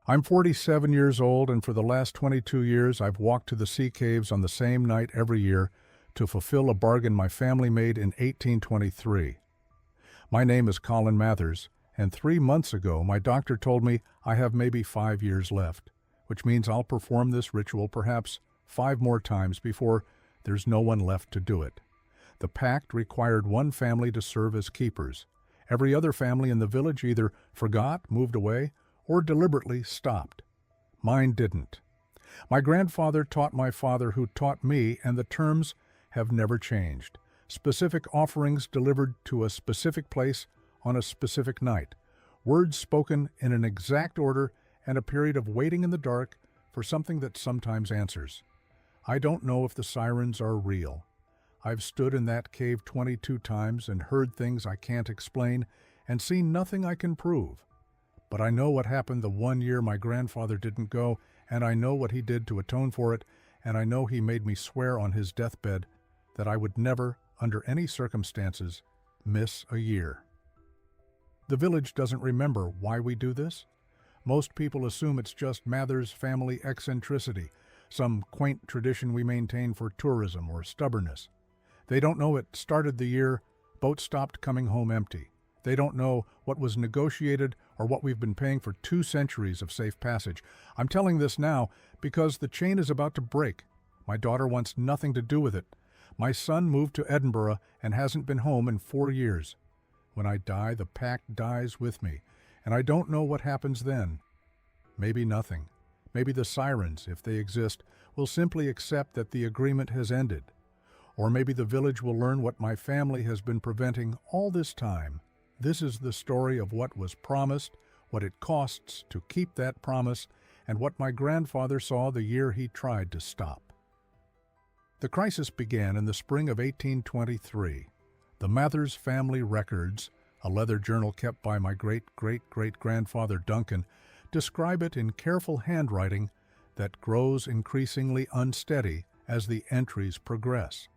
I'm 47 years old, and for the last 22 years I've walked to the sea caves on the same night every year to fulfill a bargain my family made in 1823. My name is Colin Mathers, and 3 months ago my doctor told me I have maybe 5 years left, which means I'll perform this ritual perhaps 5 more times before there's no one left to do it. The pact required one family to serve as keepers. Every other family in the village either forgot, moved away, or deliberately stopped. Mine didn't. My grandfather taught my father, who taught me, and the terms have never changed. Specific offerings delivered to a specific place on a specific night. Words spoken in an exact order, and a period of waiting in the dark for something that sometimes answers. I don't know if the sirens are real. I've stood in that cave 22 times and heard things I can't explain and seen nothing I can prove. But I know what happened the one year my grandfather didn't go, and I know what he did to atone for it, and I know he made me swear on his deathbed that I would never, under any circumstances, miss a year. The village doesn't remember why we do this. Most people assume it's just Mather's family eccentricity, some quaint tradition we maintain for tourism or stubbornness. They don't know it started the year boats stopped coming home empty. They don't know what was negotiated or what we've been paying for 2 centuries of safe passage. I'm telling this now because the chain is about to break. My daughter wants nothing to do with it. My son moved to Edinburgh and hasn't been home in 4 years. When I die, the pact dies with me, and I don't know what happens then. Maybe nothing. Maybe the sirens, if they exist, will simply accept that the agreement has ended. Or maybe the village will learn what my family has been preventing all this time. This is the story of what was promised, what it costs to keep that promise, and what my grandfather saw the year he tried to stop. The crisis began in the spring of 1823. The Mathers family records, a leather journal kept by my great-great-great-grandfather Duncan, describe it in careful handwriting that grows increasingly unsteady as the entries progress.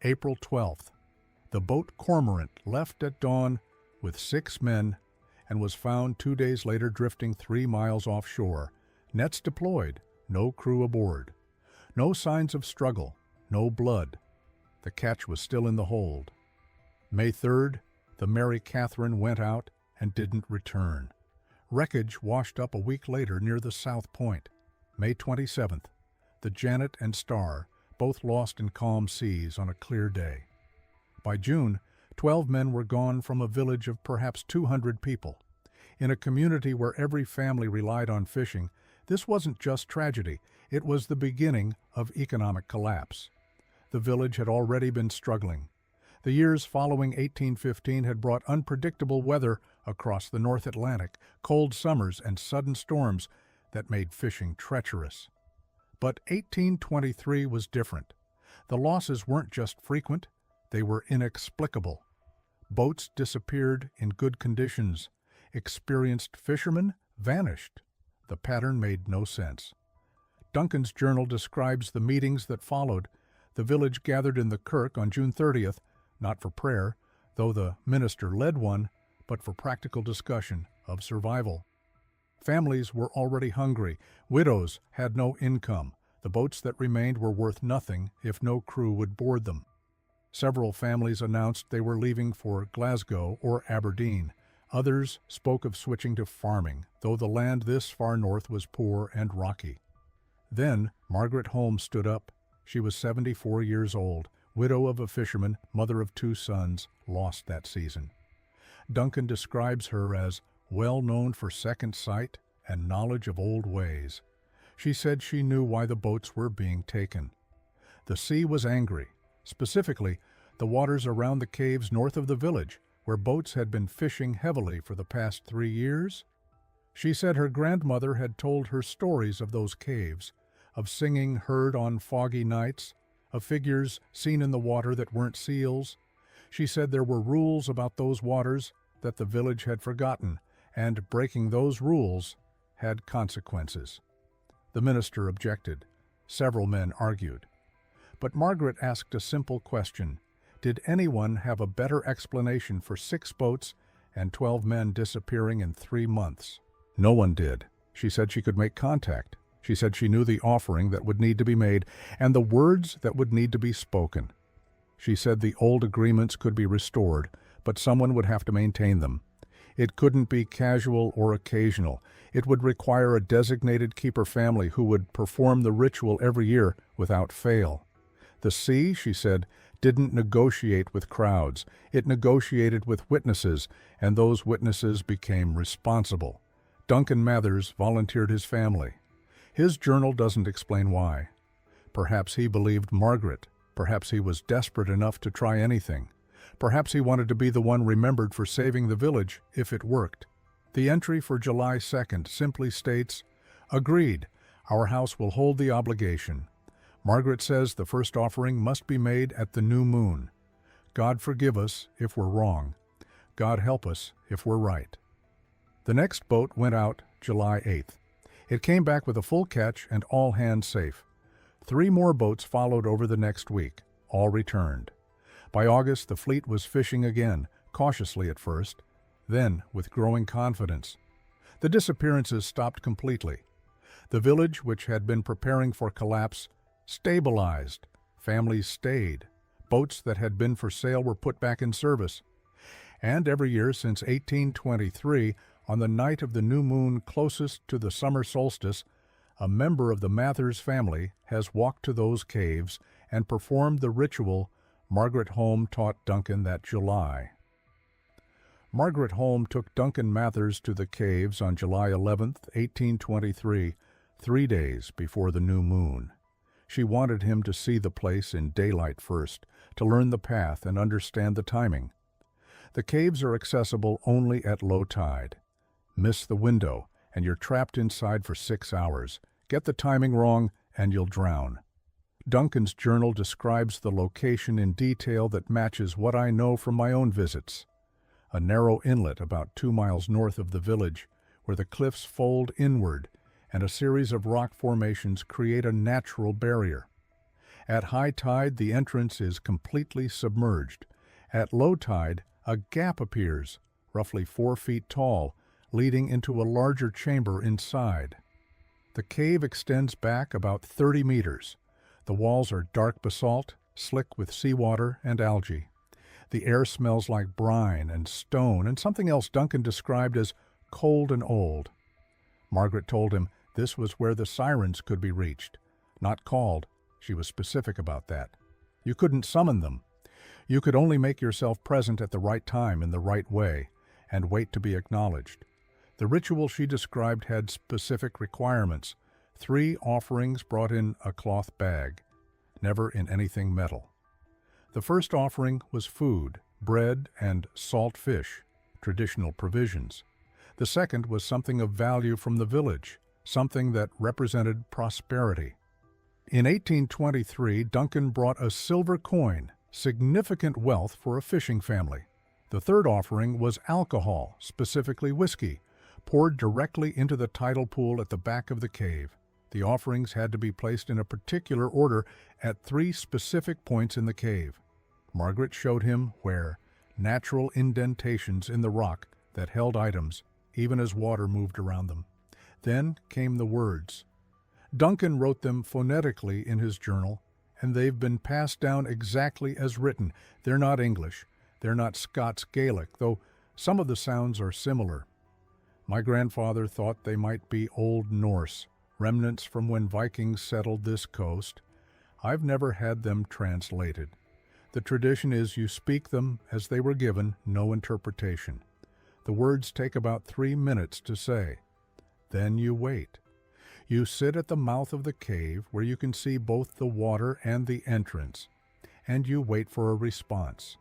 April 12th. The boat Cormorant left at dawn with 6 men and was found 2 days later drifting 3 miles offshore. Nets deployed, no crew aboard. No signs of struggle, no blood. The catch was still in the hold. May 3rd, the Mary Catherine went out and didn't return. Wreckage washed up a week later near the South Point. May 27th, the Janet and Star, both lost in calm seas on a clear day. By June, 12 men were gone from a village of perhaps 200 people. In a community where every family relied on fishing, this wasn't just tragedy, it was the beginning of economic collapse. The village had already been struggling. The years following 1815 had brought unpredictable weather across the North Atlantic, cold summers and sudden storms that made fishing treacherous. But 1823 was different. The losses weren't just frequent, they were inexplicable. Boats disappeared in good conditions. Experienced fishermen vanished. The pattern made no sense. Duncan's journal describes the meetings that followed. The village gathered in the kirk on June 30th, not for prayer, though the minister led one, but for practical discussion of survival. Families were already hungry. Widows had no income. The boats that remained were worth nothing if no crew would board them. Several families announced they were leaving for Glasgow or Aberdeen. Others spoke of switching to farming, though the land this far north was poor and rocky. Then Margaret Holmes stood up. She was 74 years old, widow of a fisherman, mother of 2 sons, lost that season. Duncan describes her as well known for second sight and knowledge of old ways. She said she knew why the boats were being taken. The sea was angry, specifically the waters around the caves north of the village, where boats had been fishing heavily for the past 3 years. She said her grandmother had told her stories of those caves, of singing heard on foggy nights, of figures seen in the water that weren't seals. She said there were rules about those waters that the village had forgotten, and breaking those rules had consequences. The minister objected. Several men argued. But Margaret asked a simple question. Did anyone have a better explanation for 6 boats and 12 men disappearing in 3 months? No one did. She said she could make contact. She said she knew the offering that would need to be made and the words that would need to be spoken. She said the old agreements could be restored, but someone would have to maintain them. It couldn't be casual or occasional. It would require a designated keeper family who would perform the ritual every year without fail. The sea, she said, didn't negotiate with crowds. It negotiated with witnesses, and those witnesses became responsible. Duncan Mathers volunteered his family. His journal doesn't explain why. Perhaps he believed Margaret. Perhaps he was desperate enough to try anything. Perhaps he wanted to be the one remembered for saving the village if it worked. The entry for July 2nd simply states, "Agreed, our house will hold the obligation. Margaret says the first offering must be made at the new moon. God forgive us if we're wrong. God help us if we're right." The next boat went out July 8th. It came back with a full catch and all hands safe. 3 more boats followed over the next week. All returned. By August, the fleet was fishing again, cautiously at first, then with growing confidence. The disappearances stopped completely. The village, which had been preparing for collapse, stabilized. Families stayed. Boats that had been for sale were put back in service. And every year since 1823, on the night of the new moon closest to the summer solstice, a member of the Mathers family has walked to those caves and performed the ritual Margaret Holm taught Duncan that July. Margaret Holm took Duncan Mathers to the caves on July 11, 1823, 3 days before the new moon. She wanted him to see the place in daylight first, to learn the path and understand the timing. The caves are accessible only at low tide. Miss the window, and you're trapped inside for 6 hours. Get the timing wrong, and you'll drown. Duncan's journal describes the location in detail that matches what I know from my own visits. A narrow inlet about 2 miles north of the village, where the cliffs fold inward, and a series of rock formations create a natural barrier. At high tide, the entrance is completely submerged. At low tide, a gap appears, roughly 4 feet tall, leading into a larger chamber inside. The cave extends back about 30 meters. The walls are dark basalt, slick with seawater and algae. The air smells like brine and stone and something else Duncan described as cold and old. Margaret told him this was where the sirens could be reached. Not called. She was specific about that. You couldn't summon them. You could only make yourself present at the right time in the right way and wait to be acknowledged. The ritual she described had specific requirements. 3 offerings brought in a cloth bag, never in anything metal. The first offering was food, bread, and salt fish, traditional provisions. The second was something of value from the village, something that represented prosperity. In 1823, Duncan brought a silver coin, significant wealth for a fishing family. The third offering was alcohol, specifically whiskey, poured directly into the tidal pool at the back of the cave. The offerings had to be placed in a particular order at 3 specific points in the cave. Margaret showed him where, natural indentations in the rock that held items, even as water moved around them. Then came the words. Duncan wrote them phonetically in his journal, and they've been passed down exactly as written. They're not English. They're not Scots Gaelic, though some of the sounds are similar. My grandfather thought they might be Old Norse, remnants from when Vikings settled this coast. I've never had them translated. The tradition is you speak them as they were given, no interpretation. The words take about 3 minutes to say. Then you wait. You sit at the mouth of the cave where you can see both the water and the entrance, and you wait for a response.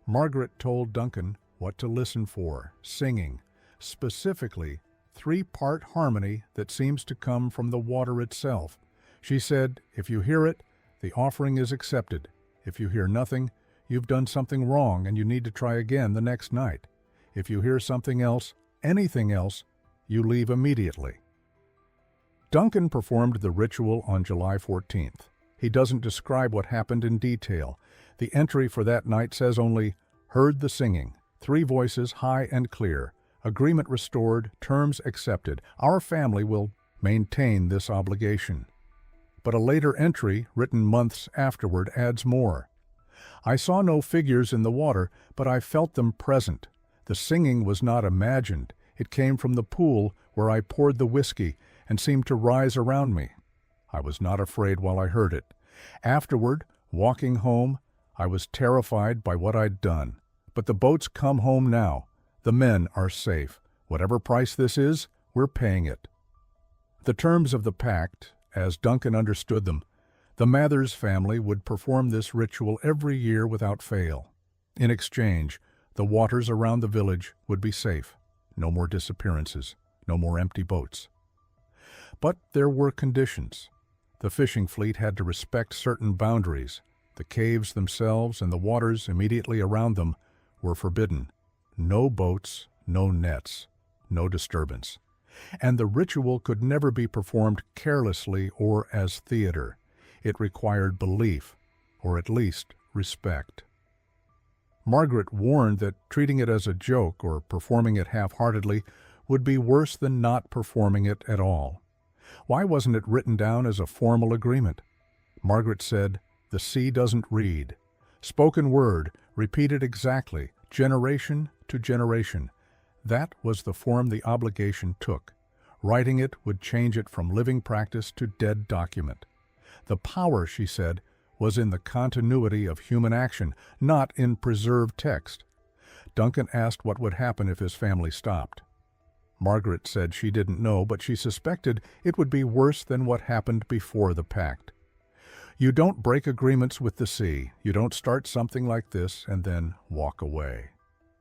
Margaret told Duncan what to listen for, singing, specifically 3-part harmony that seems to come from the water itself. She said, if you hear it, the offering is accepted. If you hear nothing, you've done something wrong and you need to try again the next night. If you hear something else, anything else, you leave immediately. Duncan performed the ritual on July 14th. He doesn't describe what happened in detail. The entry for that night says only, heard the singing, 3 voices high and clear, Agreement restored, terms accepted. Our family will maintain this obligation. But a later entry, written months afterward, adds more. I saw no figures in the water, but I felt them present. The singing was not imagined. It came from the pool where I poured the whiskey and seemed to rise around me. I was not afraid while I heard it. Afterward, walking home, I was terrified by what I'd done. But the boats come home now. The men are safe. Whatever price this is, we're paying it. The terms of the pact, as Duncan understood them, the Mathers family would perform this ritual every year without fail. In exchange, the waters around the village would be safe. No more disappearances, no more empty boats. But there were conditions. The fishing fleet had to respect certain boundaries. The caves themselves and the waters immediately around them were forbidden. No boats, no nets, no disturbance. And the ritual could never be performed carelessly or as theater. It required belief, or at least respect. Margaret warned that treating it as a joke or performing it half-heartedly would be worse than not performing it at all. Why wasn't it written down as a formal agreement? Margaret said, "The sea doesn't read." Spoken word, repeated exactly, generation to generation. That was the form the obligation took. Writing it would change it from living practice to dead document. The power, she said, was in the continuity of human action, not in preserved text. Duncan asked what would happen if his family stopped. Margaret said she didn't know, but she suspected it would be worse than what happened before the pact. You don't break agreements with the sea. You don't start something like this and then walk away.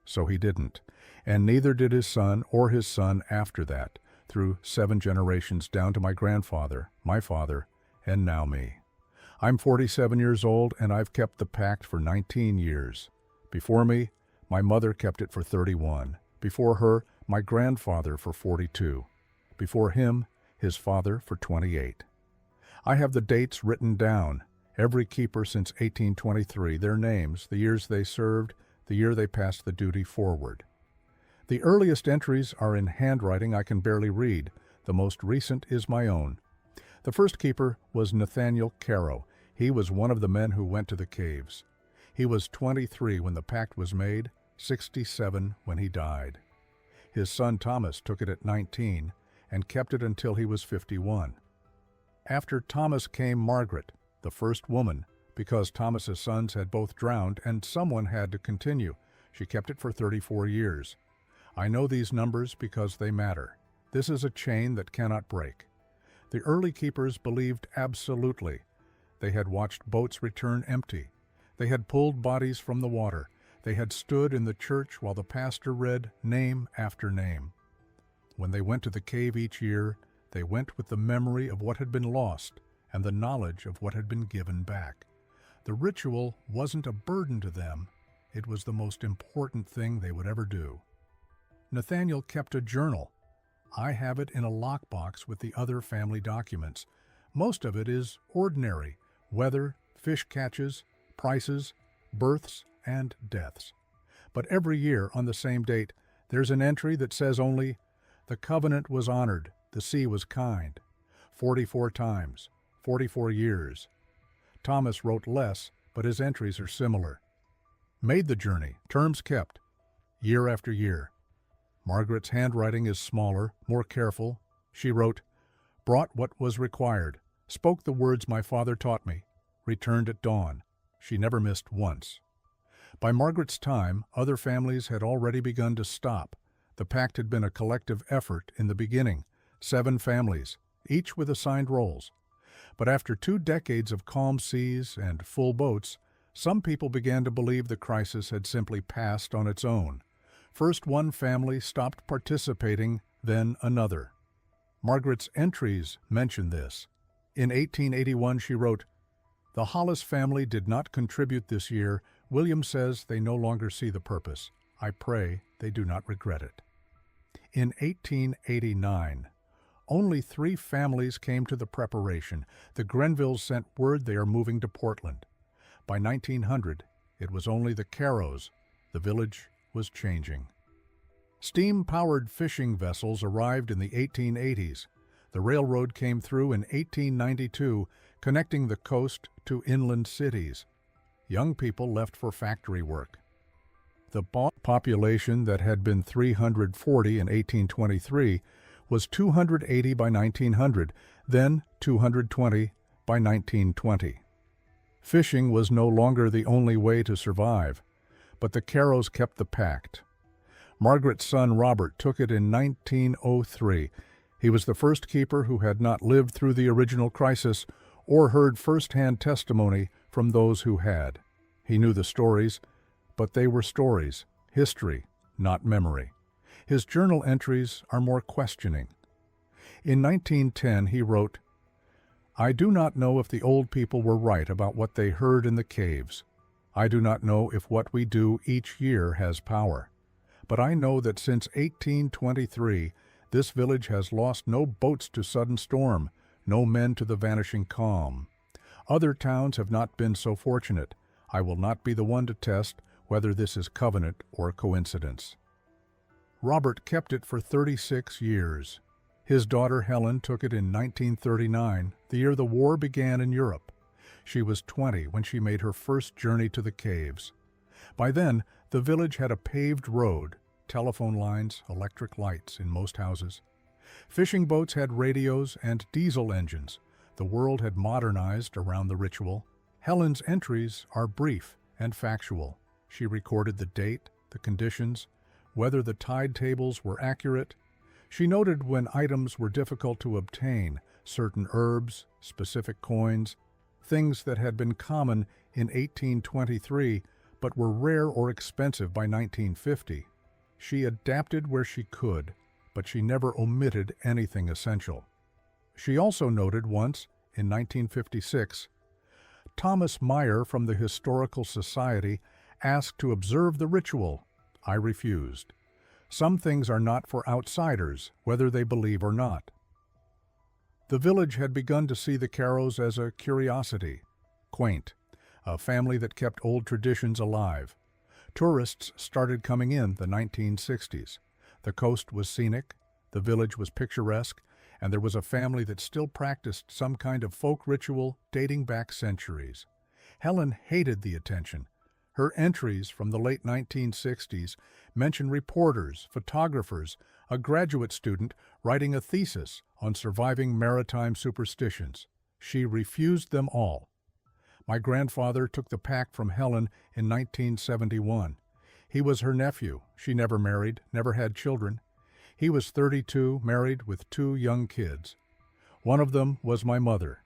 So he didn't, and neither did his son or his son after that, through 7 generations down to my grandfather, my father, and now me. I'm 47 years old, and I've kept the pact for 19 years. Before me, my mother kept it for 31. Before her, my grandfather for 42. Before him, his father for 28. I have the dates written down, every keeper since 1823, their names, the years they served, the year they passed the duty forward. The earliest entries are in handwriting I can barely read. The most recent is my own. The first keeper was Nathaniel Caro. He was one of the men who went to the caves. He was 23 when the pact was made, 67 when he died. His son Thomas took it at 19 and kept it until he was 51. After Thomas came Margaret, the first woman, because Thomas's sons had both drowned and someone had to continue. She kept it for 34 years. I know these numbers because they matter. This is a chain that cannot break. The early keepers believed absolutely. They had watched boats return empty. They had pulled bodies from the water. They had stood in the church while the pastor read name after name. When they went to the cave each year, they went with the memory of what had been lost and the knowledge of what had been given back. The ritual wasn't a burden to them. It was the most important thing they would ever do. Nathaniel kept a journal. I have it in a lockbox with the other family documents. Most of it is ordinary: weather, fish catches, prices, births, and deaths. But every year on the same date, there's an entry that says only, "The covenant was honored, the sea was kind." 44 times, 44 years. Thomas wrote less, but his entries are similar. Made the journey, terms kept, year after year. Margaret's handwriting is smaller, more careful. She wrote, "Brought what was required, spoke the words my father taught me, returned at dawn." She never missed once. By Margaret's time, other families had already begun to stop. The pact had been a collective effort in the beginning, 7 families, each with assigned roles. But after 2 decades of calm seas and full boats, some people began to believe the crisis had simply passed on its own. First one family stopped participating, then another. Margaret's entries mention this. In 1881 she wrote, "The Hollis family did not contribute this year. William says they no longer see the purpose. I pray they do not regret it." In 1889, only 3 families came to the preparation. The Grenvilles sent word they are moving to Portland. By 1900, it was only the Caros. The village was changing. Steam-powered fishing vessels arrived in the 1880s. The railroad came through in 1892, connecting the coast to inland cities. Young people left for factory work. The population that had been 340 in 1823 was 280 by 1900, then 220 by 1920. Fishing was no longer the only way to survive, but the Carrows kept the Pact. Margaret's son Robert took it in 1903. He was the first keeper who had not lived through the original crisis or heard first-hand testimony from those who had. He knew the stories, but they were stories, history, not memory. His journal entries are more questioning. In 1910 he wrote, "I do not know if the old people were right about what they heard in the caves. I do not know if what we do each year has power. But I know that since 1823, this village has lost no boats to sudden storm, no men to the vanishing calm. Other towns have not been so fortunate. I will not be the one to test whether this is covenant or coincidence." Robert kept it for 36 years. His daughter Helen took it in 1939, the year the war began in Europe. She was 20 when she made her first journey to the caves. By then, the village had a paved road, telephone lines, electric lights in most houses. Fishing boats had radios and diesel engines. The world had modernized around the ritual. Helen's entries are brief and factual. She recorded the date, the conditions, whether the tide tables were accurate. She noted when items were difficult to obtain, certain herbs, specific coins, things that had been common in 1823 but were rare or expensive by 1950. She adapted where she could, but she never omitted anything essential. She also noted once, in 1956, Thomas Meyer from the Historical Society asked to observe the ritual. I refused. Some things are not for outsiders, whether they believe or not. The village had begun to see the Carrows as a curiosity, quaint, a family that kept old traditions alive. Tourists started coming in the 1960s. The coast was scenic, the village was picturesque, and there was a family that still practiced some kind of folk ritual dating back centuries. Helen hated the attention. Her entries from the late 1960s mention reporters, photographers, a graduate student writing a thesis on surviving maritime superstitions. She refused them all. My grandfather took the Pact from Helen in 1971. He was her nephew. She never married, never had children. He was 32, married with 2 young kids. One of them was my mother.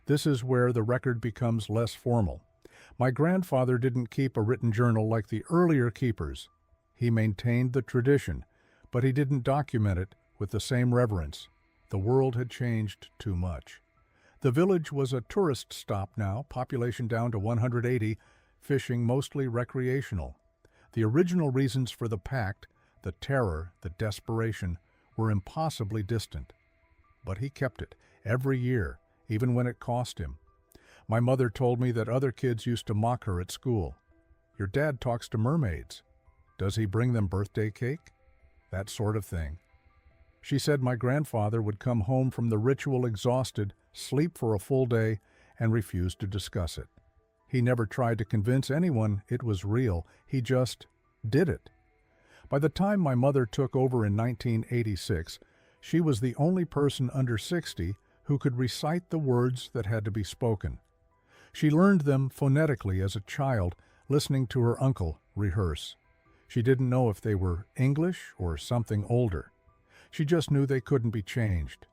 This is where the record becomes less formal. My grandfather didn't keep a written journal like the earlier keepers. He maintained the tradition, but he didn't document it with the same reverence. The world had changed too much. The village was a tourist stop now, population down to 180, fishing mostly recreational. The original reasons for the Pact, the terror, the desperation, were impossibly distant. But he kept it, every year, even when it cost him. My mother told me that other kids used to mock her at school. "Your dad talks to mermaids. Does he bring them birthday cake?" That sort of thing. She said my grandfather would come home from the ritual exhausted, sleep for a full day, and refuse to discuss it. He never tried to convince anyone it was real. He just did it. By the time my mother took over in 1986, she was the only person under 60 who could recite the words that had to be spoken. She learned them phonetically as a child, listening to her uncle rehearse. She didn't know if they were English or something older. She just knew they couldn't be changed.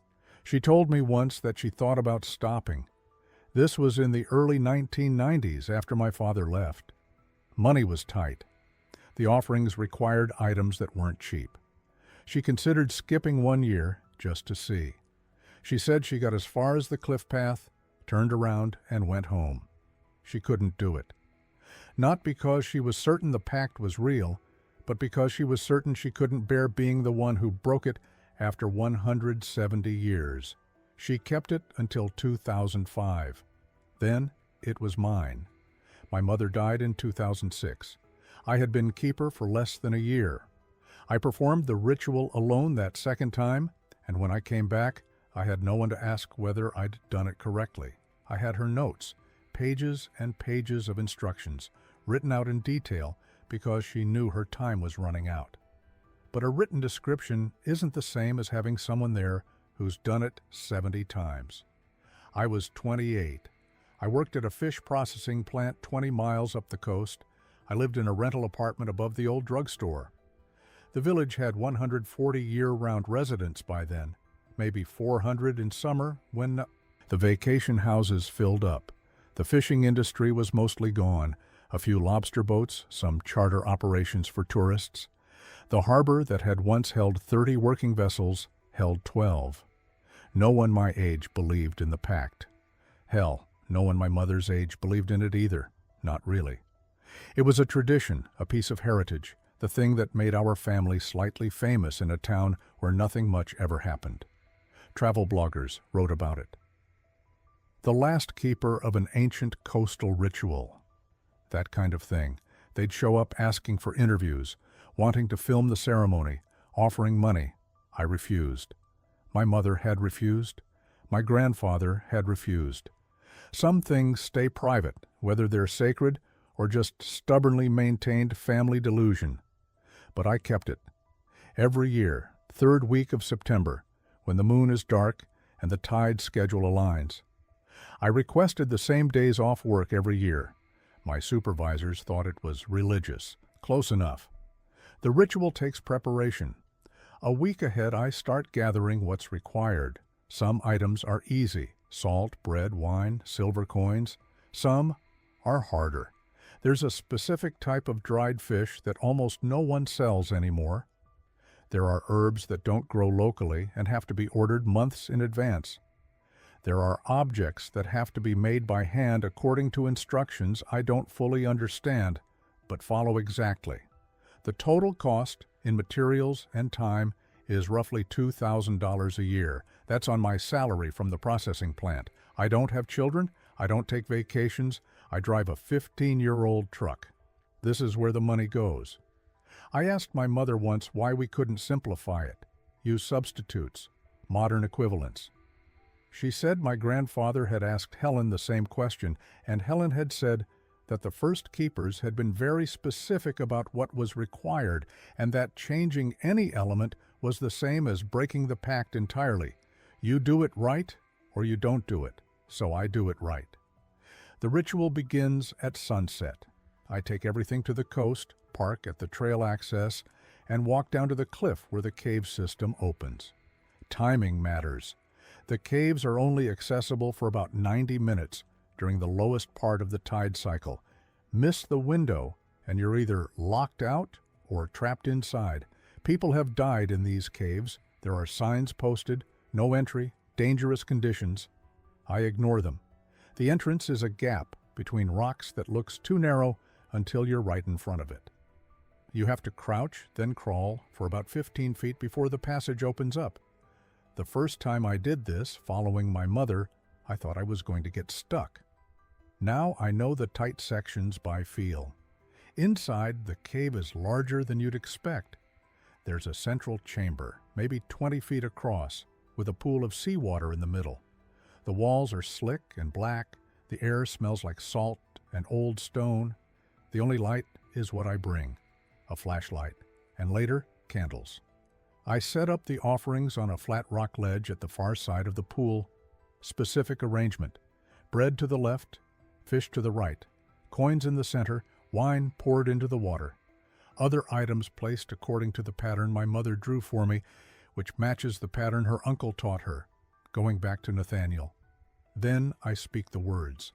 She told me once that she thought about stopping. This was in the early 1990s after my father left. Money was tight. The offerings required items that weren't cheap. She considered skipping 1 year just to see. She said she got as far as the cliff path, turned around, and went home. She couldn't do it. Not because she was certain the Pact was real, but because she was certain she couldn't bear being the one who broke it after 170 years. She kept it until 2005. Then it was mine. My mother died in 2006. I had been keeper for less than a year. I performed the ritual alone that second time, and when I came back, I had no one to ask whether I'd done it correctly. I had her notes, pages and pages of instructions, written out in detail because she knew her time was running out. But a written description isn't the same as having someone there who's done it 70 times. I was 28. I worked at a fish processing plant 20 miles up the coast. I lived in a rental apartment above the old drugstore. The village had 140 year-round residents by then, maybe 400 in summer when the vacation houses filled up. The fishing industry was mostly gone. A few lobster boats, some charter operations for tourists. The harbor that had once held 30 working vessels held 12. No one my age believed in the Pact. Hell, no one my mother's age believed in it either. Not really. It was a tradition, a piece of heritage, the thing that made our family slightly famous in a town where nothing much ever happened. Travel bloggers wrote about it. The last keeper of an ancient coastal ritual. That kind of thing. They'd show up asking for interviews, wanting to film the ceremony, offering money. I refused. My mother had refused. My grandfather had refused. Some things stay private, whether they're sacred or just stubbornly maintained family delusion. But I kept it. Every year, third week of September, when the moon is dark and the tide schedule aligns. I requested the same days off work every year. My supervisors thought it was religious. Close enough. The ritual takes preparation. A week ahead, I start gathering what's required. Some items are easy: salt, bread, wine, silver coins. Some are harder. There's a specific type of dried fish that almost no one sells anymore. There are herbs that don't grow locally and have to be ordered months in advance. There are objects that have to be made by hand according to instructions I don't fully understand, but follow exactly. The total cost in materials and time is roughly $2,000 a year. That's on my salary from the processing plant. I don't have children. I don't take vacations. I drive a 15-year-old truck. This is where the money goes. I asked my mother once why we couldn't simplify it, use substitutes, modern equivalents. She said my grandfather had asked Helen the same question, and Helen had said that the first keepers had been very specific about what was required, and that changing any element was the same as breaking the pact entirely. You do it right, or you don't do it, so I do it right. The ritual begins at sunset. I take everything to the coast, park at the trail access, and walk down to the cliff where the cave system opens. Timing matters. The caves are only accessible for about 90 minutes during the lowest part of the tide cycle. Miss the window, and you're either locked out or trapped inside. People have died in these caves. There are signs posted, no entry, dangerous conditions. I ignore them. The entrance is a gap between rocks that looks too narrow until you're right in front of it. You have to crouch, then crawl for about 15 feet before the passage opens up. The first time I did this, following my mother, I thought I was going to get stuck. Now I know the tight sections by feel. Inside, the cave is larger than you'd expect. There's a central chamber, maybe 20 feet across, with a pool of seawater in the middle. The walls are slick and black. The air smells like salt and old stone. The only light is what I bring, a flashlight, and later, candles. I set up the offerings on a flat rock ledge at the far side of the pool. Specific arrangement: bread to the left, fish to the right, coins in the center, wine poured into the water. Other items placed according to the pattern my mother drew for me, which matches the pattern her uncle taught her, going back to Nathaniel. Then I speak the words.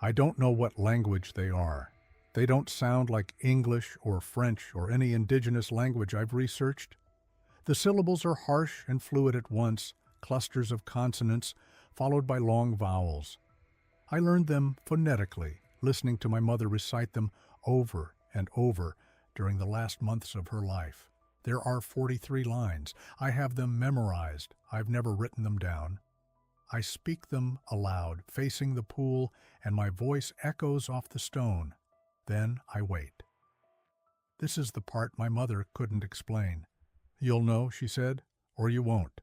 I don't know what language they are. They don't sound like English or French or any indigenous language I've researched. The syllables are harsh and fluid at once, clusters of consonants, followed by long vowels. I learned them phonetically, listening to my mother recite them over and over during the last months of her life. There are 43 lines. I have them memorized. I've never written them down. I speak them aloud, facing the pool, and my voice echoes off the stone. Then I wait. This is the part my mother couldn't explain. You'll know, she said, or you won't.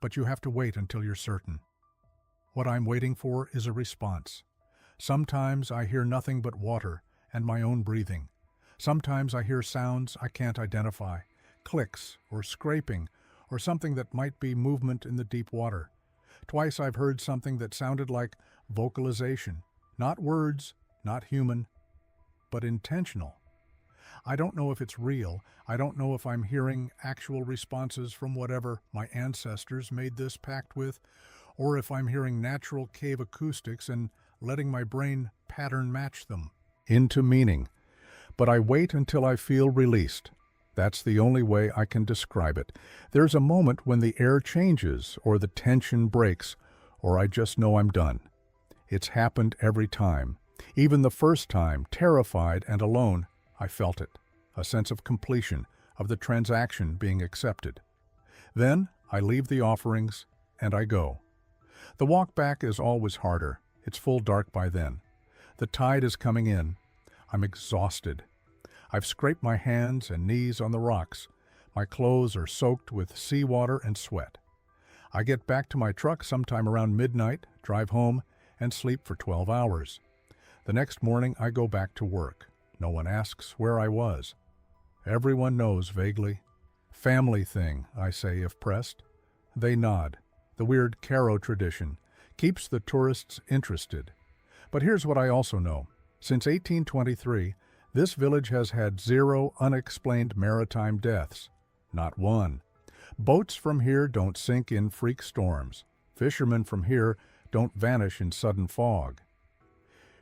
But you have to wait until you're certain. What I'm waiting for is a response. Sometimes I hear nothing but water and my own breathing. Sometimes I hear sounds I can't identify, clicks or scraping, or something that might be movement in the deep water. Twice I've heard something that sounded like vocalization, not words, not human, but intentional. I don't know if it's real. I don't know if I'm hearing actual responses from whatever my ancestors made this pact with, or if I'm hearing natural cave acoustics and letting my brain pattern match them into meaning. But I wait until I feel released. That's the only way I can describe it. There's a moment when the air changes, or the tension breaks, or I just know I'm done. It's happened every time. Even the first time, terrified and alone, I felt it. A sense of completion, of the transaction being accepted. Then I leave the offerings and I go. The walk back is always harder. It's full dark by then. The tide is coming in. I'm exhausted. I've scraped my hands and knees on the rocks. My clothes are soaked with seawater and sweat. I get back to my truck sometime around midnight, drive home, and sleep for 12 hours. The next morning I go back to work. No one asks where I was. Everyone knows vaguely. Family thing, I say if pressed. They nod. The weird Caro tradition keeps the tourists interested. But here's what I also know. Since 1823, this village has had 0 unexplained maritime deaths. Not one. Boats from here don't sink in freak storms. Fishermen from here don't vanish in sudden fog.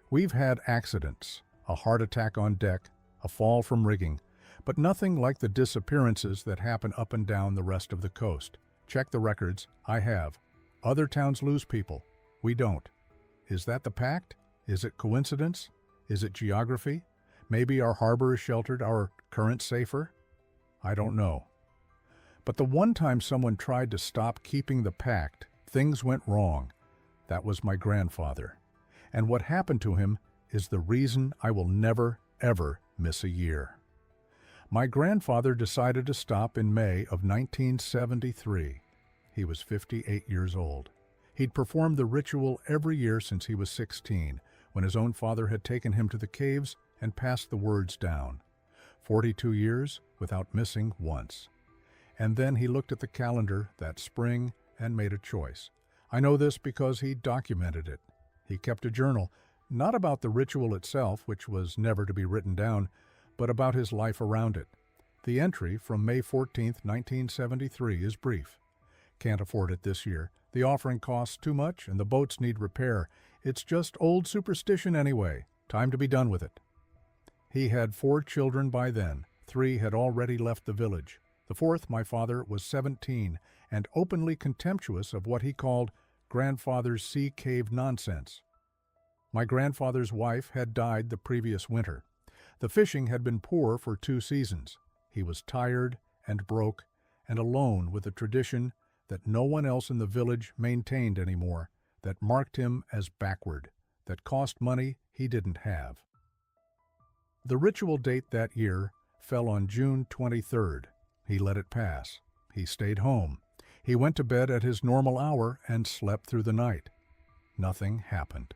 We've had accidents, a heart attack on deck, a fall from rigging, but nothing like the disappearances that happen up and down the rest of the coast. Check the records. I have. Other towns lose people. We don't. Is that the pact? Is it coincidence? Is it geography? Maybe our harbor is sheltered, our current safer? I don't know. But the one time someone tried to stop keeping the pact, things went wrong. That was my grandfather. And what happened to him is the reason I will never, ever miss a year. My grandfather decided to stop in May of 1973. He was 58 years old. He'd performed the ritual every year since he was 16, when his own father had taken him to the caves and passed the words down. 42 years without missing once. And then he looked at the calendar that spring and made a choice. I know this because he documented it. He kept a journal, not about the ritual itself, which was never to be written down, but about his life around it. The entry from May 14, 1973 is brief. Can't afford it this year. The offering costs too much and the boats need repair. It's just old superstition anyway. Time to be done with it. He had 4 children by then. 3 had already left the village. The 4th, my father, was 17 and openly contemptuous of what he called grandfather's sea cave nonsense. My grandfather's wife had died the previous winter. The fishing had been poor for 2 seasons. He was tired and broke and alone with a tradition that no one else in the village maintained anymore, that marked him as backward, that cost money he didn't have. The ritual date that year fell on June 23rd. He let it pass. He stayed home. He went to bed at his normal hour and slept through the night. Nothing happened.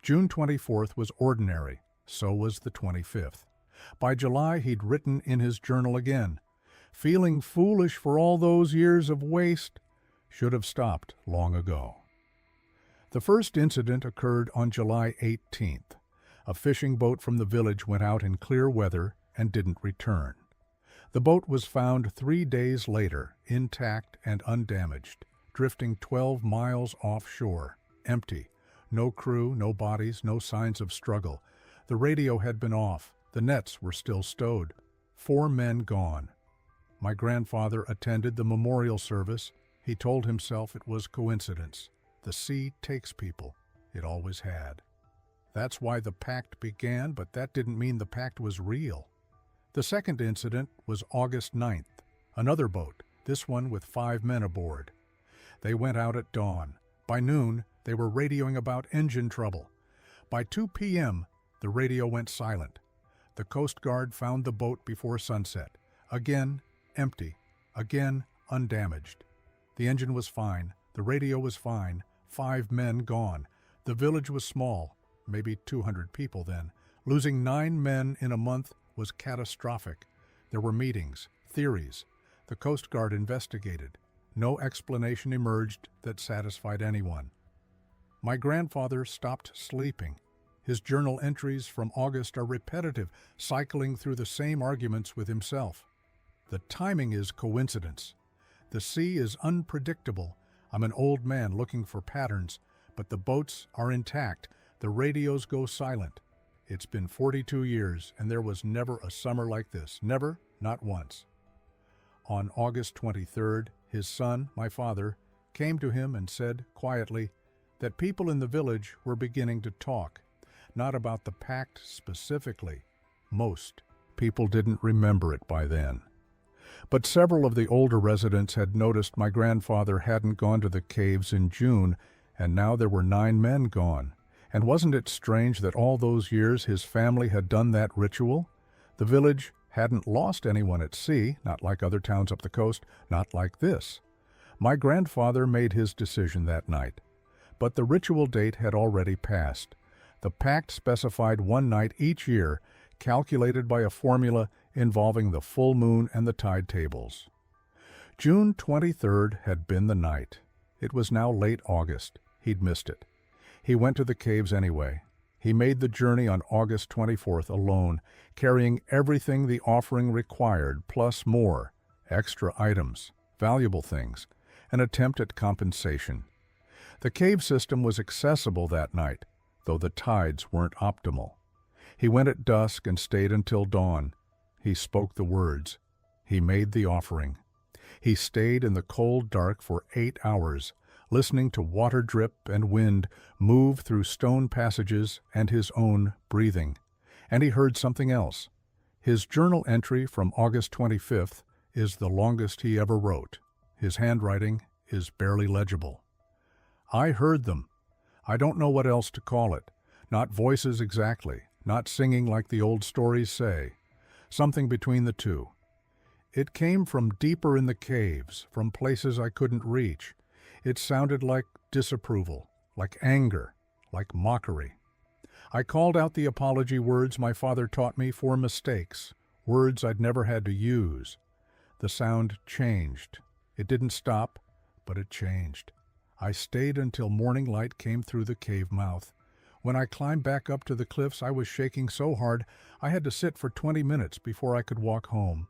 June 24th was ordinary. So was the 25th. By July, he'd written in his journal again, feeling foolish for all those years of waste, should have stopped long ago. The first incident occurred on July 18th. A fishing boat from the village went out in clear weather and didn't return. The boat was found 3 days later, intact and undamaged, drifting 12 miles offshore, empty. No crew, no bodies, no signs of struggle. The radio had been off. The nets were still stowed. 4 men gone. My grandfather attended the memorial service. He told himself it was coincidence. The sea takes people. It always had. That's why the pact began, but that didn't mean the pact was real. The second incident was August 9th. Another boat, this one with 5 men aboard. They went out at dawn. By noon, they were radioing about engine trouble. By 2 p.m., the radio went silent. The Coast Guard found the boat before sunset. Again, empty. Again, undamaged. The engine was fine. The radio was fine. 5 men gone. The village was small, maybe 200 people then. Losing 9 men in a month was catastrophic. There were meetings, theories. The Coast Guard investigated. No explanation emerged that satisfied anyone. My grandfather stopped sleeping. His journal entries from August are repetitive, cycling through the same arguments with himself. The timing is coincidence. The sea is unpredictable. I'm an old man looking for patterns, but the boats are intact. The radios go silent. It's been 42 years, and there was never a summer like this. Never, not once. On August 23rd, his son, my father, came to him and said, quietly, that people in the village were beginning to talk. Not about the Pact specifically. Most people didn't remember it by then. But several of the older residents had noticed my grandfather hadn't gone to the caves in June, and now there were 9 men gone. And wasn't it strange that all those years his family had done that ritual? The village hadn't lost anyone at sea, not like other towns up the coast, not like this. My grandfather made his decision that night. But the ritual date had already passed. The Pact specified 1 night each year, calculated by a formula involving the full moon and the tide tables. June 23rd had been the night. It was now late August. He'd missed it. He went to the caves anyway. He made the journey on August 24th alone, carrying everything the offering required, plus more, extra items, valuable things, an attempt at compensation. The cave system was accessible that night, though the tides weren't optimal. He went at dusk and stayed until dawn. He spoke the words. He made the offering. He stayed in the cold dark for 8 hours, listening to water drip and wind move through stone passages and his own breathing. And he heard something else. His journal entry from August 25th is the longest he ever wrote. His handwriting is barely legible. I heard them. I don't know what else to call it. Not voices exactly, not singing like the old stories say. Something between the two. It came from deeper in the caves, from places I couldn't reach. It sounded like disapproval, like anger, like mockery. I called out the apology words my father taught me for mistakes, words I'd never had to use. The sound changed. It didn't stop, but it changed. I stayed until morning light came through the cave mouth. When I climbed back up to the cliffs, I was shaking so hard I had to sit for 20 minutes before I could walk home.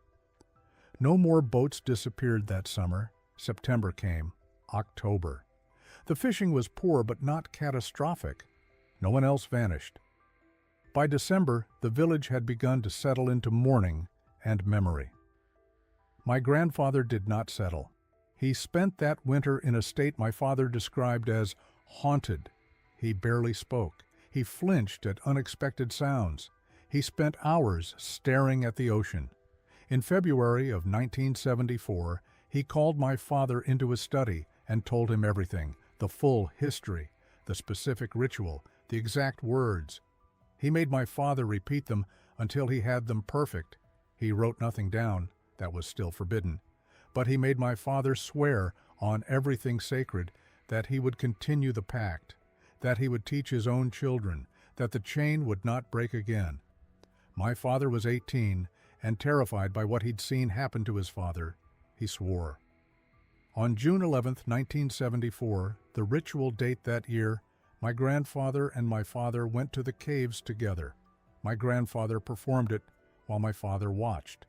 No more boats disappeared that summer. September came. October. The fishing was poor but not catastrophic. No one else vanished. By December, the village had begun to settle into mourning and memory. My grandfather did not settle. He spent that winter in a state my father described as haunted. He barely spoke. He flinched at unexpected sounds. He spent hours staring at the ocean. In February of 1974, he called my father into his study and told him everything, the full history, the specific ritual, the exact words. He made my father repeat them until he had them perfect. He wrote nothing down. That was still forbidden. But he made my father swear on everything sacred that he would continue the pact, that he would teach his own children, that the chain would not break again. My father was 18, and terrified by what he'd seen happen to his father, he swore. On June 11, 1974, the ritual date that year, my grandfather and my father went to the caves together. My grandfather performed it while my father watched.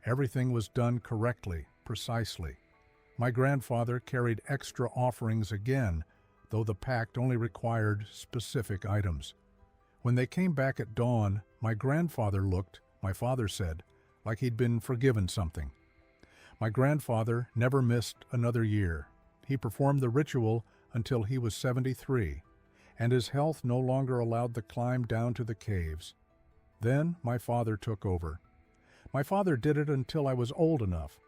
Everything was done correctly, precisely. My grandfather carried extra offerings again, though the pact only required specific items. When they came back at dawn, my grandfather looked, my father said, like he'd been forgiven something. My grandfather never missed another year. He performed the ritual until he was 73, and his health no longer allowed the climb down to the caves. Then my father took over. My father did it until I was old enough.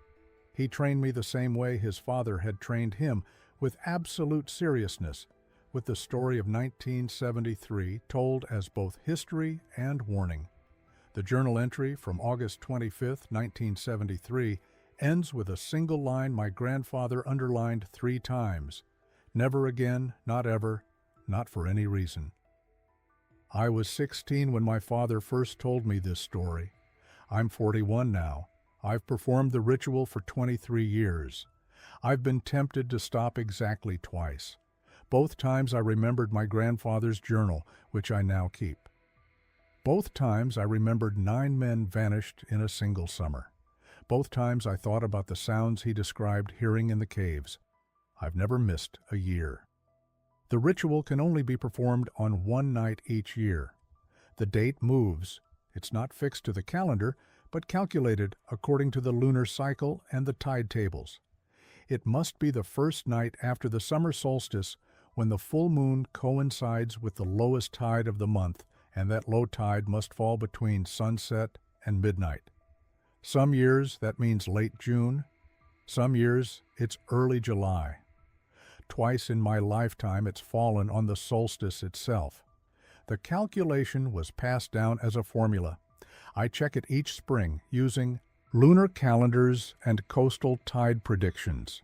He trained me the same way his father had trained him, with absolute seriousness, with the story of 1973 told as both history and warning. The journal entry from August 25, 1973, ends with a single line my grandfather underlined 3 times. Never again, not ever, not for any reason. I was 16 when my father first told me this story. I'm 41 now. I've performed the ritual for 23 years. I've been tempted to stop exactly twice. Both times I remembered my grandfather's journal, which I now keep. Both times I remembered 9 men vanished in a single summer. Both times I thought about the sounds he described hearing in the caves. I've never missed a year. The ritual can only be performed on 1 night each year. The date moves. It's not fixed to the calendar, but calculated according to the lunar cycle and the tide tables. It must be the first night after the summer solstice, when the full moon coincides with the lowest tide of the month, and that low tide must fall between sunset and midnight. Some years that means late June. Some years it's early July. Twice in my lifetime it's fallen on the solstice itself. The calculation was passed down as a formula. I check it each spring using lunar calendars and coastal tide predictions.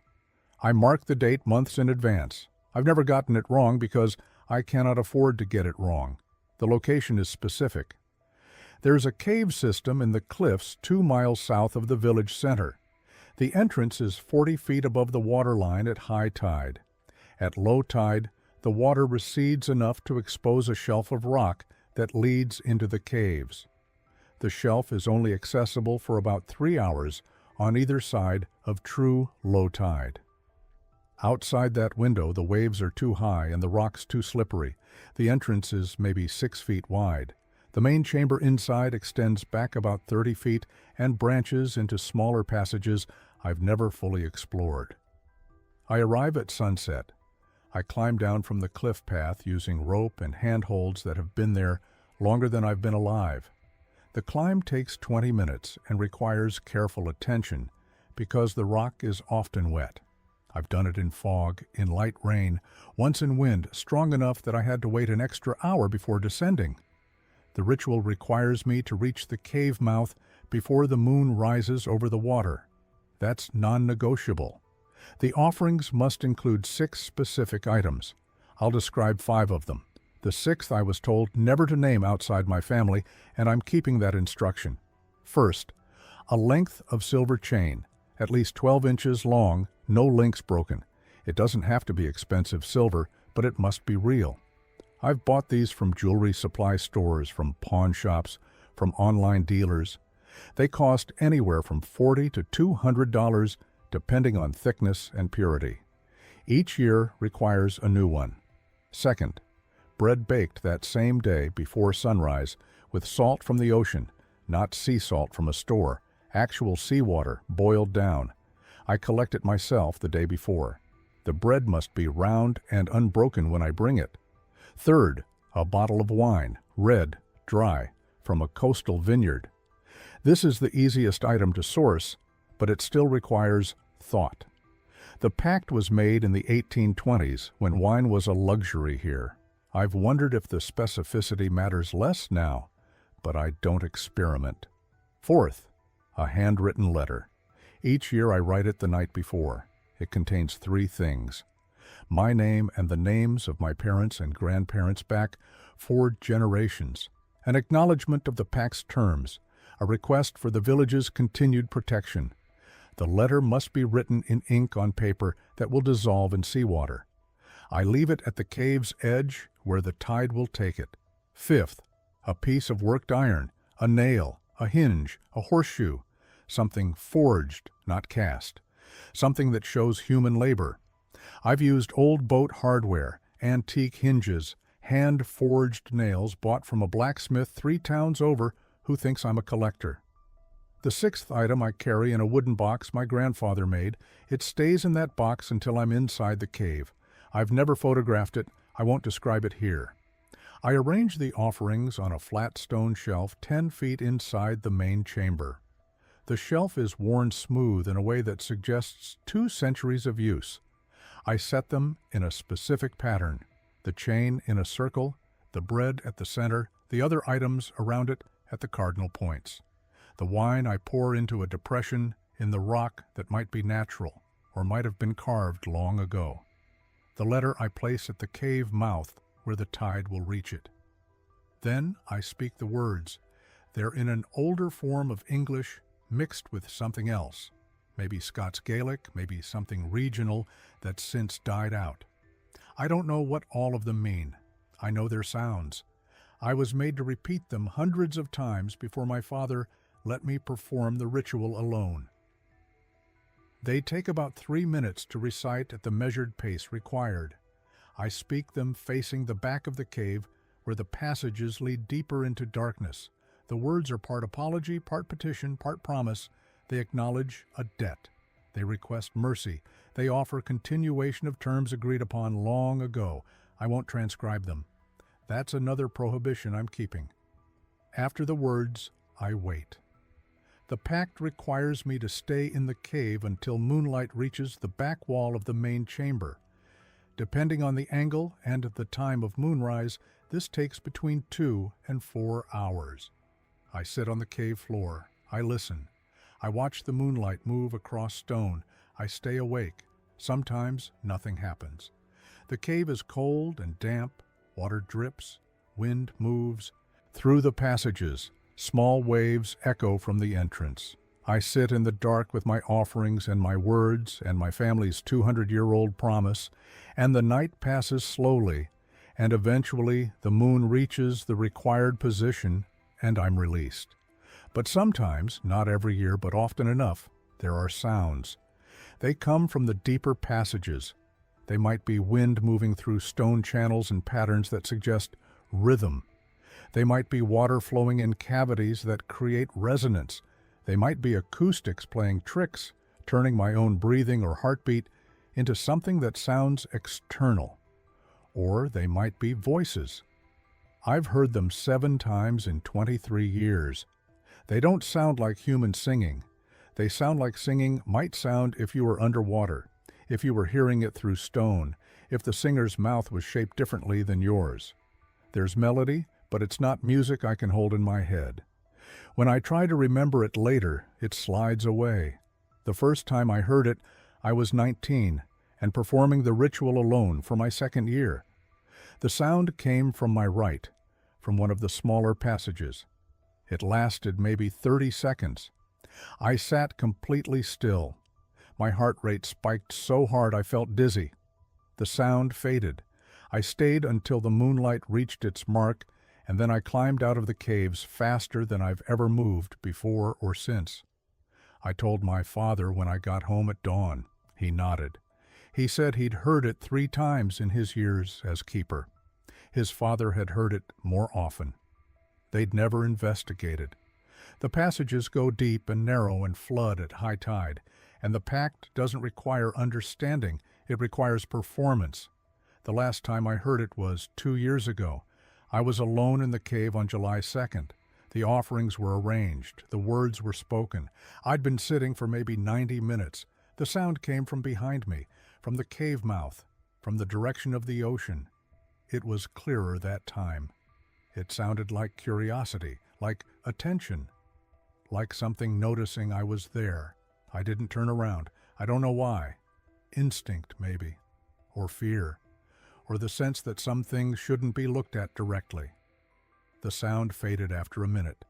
I mark the date months in advance. I've never gotten it wrong because I cannot afford to get it wrong. The location is specific. There's a cave system in the cliffs 2 miles south of the village center. The entrance is 40 feet above the waterline at high tide. At low tide, the water recedes enough to expose a shelf of rock that leads into the caves. The shelf is only accessible for about 3 hours on either side of true low tide. Outside that window, the waves are too high and the rocks too slippery. The entrance is maybe 6 feet wide. The main chamber inside extends back about 30 feet and branches into smaller passages I've never fully explored. I arrive at sunset. I climb down from the cliff path using rope and handholds that have been there longer than I've been alive. The climb takes 20 minutes and requires careful attention because the rock is often wet. I've done it in fog, in light rain, once in wind strong enough that I had to wait an extra hour before descending. The ritual requires me to reach the cave mouth before the moon rises over the water. That's non-negotiable. The offerings must include 6 specific items. I'll describe 5 of them. The 6th I was told never to name outside my family, and I'm keeping that instruction. First, a length of silver chain, at least 12 inches long, no links broken. It doesn't have to be expensive silver, but it must be real. I've bought these from jewelry supply stores, from pawn shops, from online dealers. They cost anywhere from $40 to $200, depending on thickness and purity. Each year requires a new one. Second, bread baked that same day before sunrise with salt from the ocean, not sea salt from a store, actual seawater boiled down. I collect it myself the day before. The bread must be round and unbroken when I bring it. Third, a bottle of wine, red, dry, from a coastal vineyard. This is the easiest item to source, but it still requires thought. The Pact was made in the 1820s when wine was a luxury here. I've wondered if the specificity matters less now, but I don't experiment. Fourth, a handwritten letter. Each year I write it the night before. It contains 3 things: my name and the names of my parents and grandparents back 4 generations, an acknowledgement of the Pact's terms, a request for the village's continued protection. The letter must be written in ink on paper that will dissolve in seawater. I leave it at the cave's edge where the tide will take it. Fifth, a piece of worked iron, a nail, a hinge, a horseshoe, something forged, not cast, something that shows human labor. I've used old boat hardware, antique hinges, hand-forged nails bought from a blacksmith 3 towns over who thinks I'm a collector. The 6th item I carry in a wooden box my grandfather made. It stays in that box until I'm inside the cave. I've never photographed it. I won't describe it here. I arrange the offerings on a flat stone shelf 10 feet inside the main chamber. The shelf is worn smooth in a way that suggests 2 centuries of use. I set them in a specific pattern, the chain in a circle, the bread at the center, the other items around it at the cardinal points. The wine I pour into a depression in the rock that might be natural or might have been carved long ago. The letter I place at the cave mouth where the tide will reach it. Then I speak the words. They're in an older form of English mixed with something else. Maybe Scots Gaelic, maybe something regional that's since died out. I don't know what all of them mean. I know their sounds. I was made to repeat them hundreds of times before my father let me perform the ritual alone. They take about 3 minutes to recite at the measured pace required. I speak them facing the back of the cave where the passages lead deeper into darkness. The words are part apology, part petition, part promise. They acknowledge a debt. They request mercy. They offer continuation of terms agreed upon long ago. I won't transcribe them. That's another prohibition I'm keeping. After the words, I wait. The pact requires me to stay in the cave until moonlight reaches the back wall of the main chamber. Depending on the angle and the time of moonrise, this takes between 2 and 4 hours. I sit on the cave floor. I listen. I watch the moonlight move across stone. I stay awake. Sometimes nothing happens. The cave is cold and damp. Water drips. Wind moves. Through the passages, small waves echo from the entrance. I sit in the dark with my offerings and my words and my family's 200-year-old promise, and the night passes slowly, and eventually the moon reaches the required position, and I'm released. But sometimes, not every year, but often enough, there are sounds. They come from the deeper passages. They might be wind moving through stone channels and patterns that suggest rhythm. They might be water flowing in cavities that create resonance. They might be acoustics playing tricks, turning my own breathing or heartbeat into something that sounds external. Or they might be voices. I've heard them 7 times in 23 years. They don't sound like human singing. They sound like singing might sound if you were underwater, if you were hearing it through stone, if the singer's mouth was shaped differently than yours. There's melody, but it's not music I can hold in my head. When I try to remember it later, it slides away. The first time I heard it, I was 19 and performing the ritual alone for my 2nd year. The sound came from my right, from one of the smaller passages. It lasted maybe 30 seconds. I sat completely still. My heart rate spiked so hard I felt dizzy. The sound faded. I stayed until the moonlight reached its mark, and then I climbed out of the caves faster than I've ever moved before or since. I told my father when I got home at dawn. He nodded. He said he'd heard it 3 times in his years as keeper. His father had heard it more often. They'd never investigated. The passages go deep and narrow and flood at high tide, and the pact doesn't require understanding, it requires performance. The last time I heard it was 2 years ago. I was alone in the cave on July 2nd. The offerings were arranged. The words were spoken. I'd been sitting for maybe 90 minutes. The sound came from behind me, from the cave mouth, from the direction of the ocean. It was clearer that time. It sounded like curiosity, like attention, like something noticing I was there. I didn't turn around. I don't know why. Instinct, maybe. Or fear. Or the sense that some things shouldn't be looked at directly. The sound faded after a minute.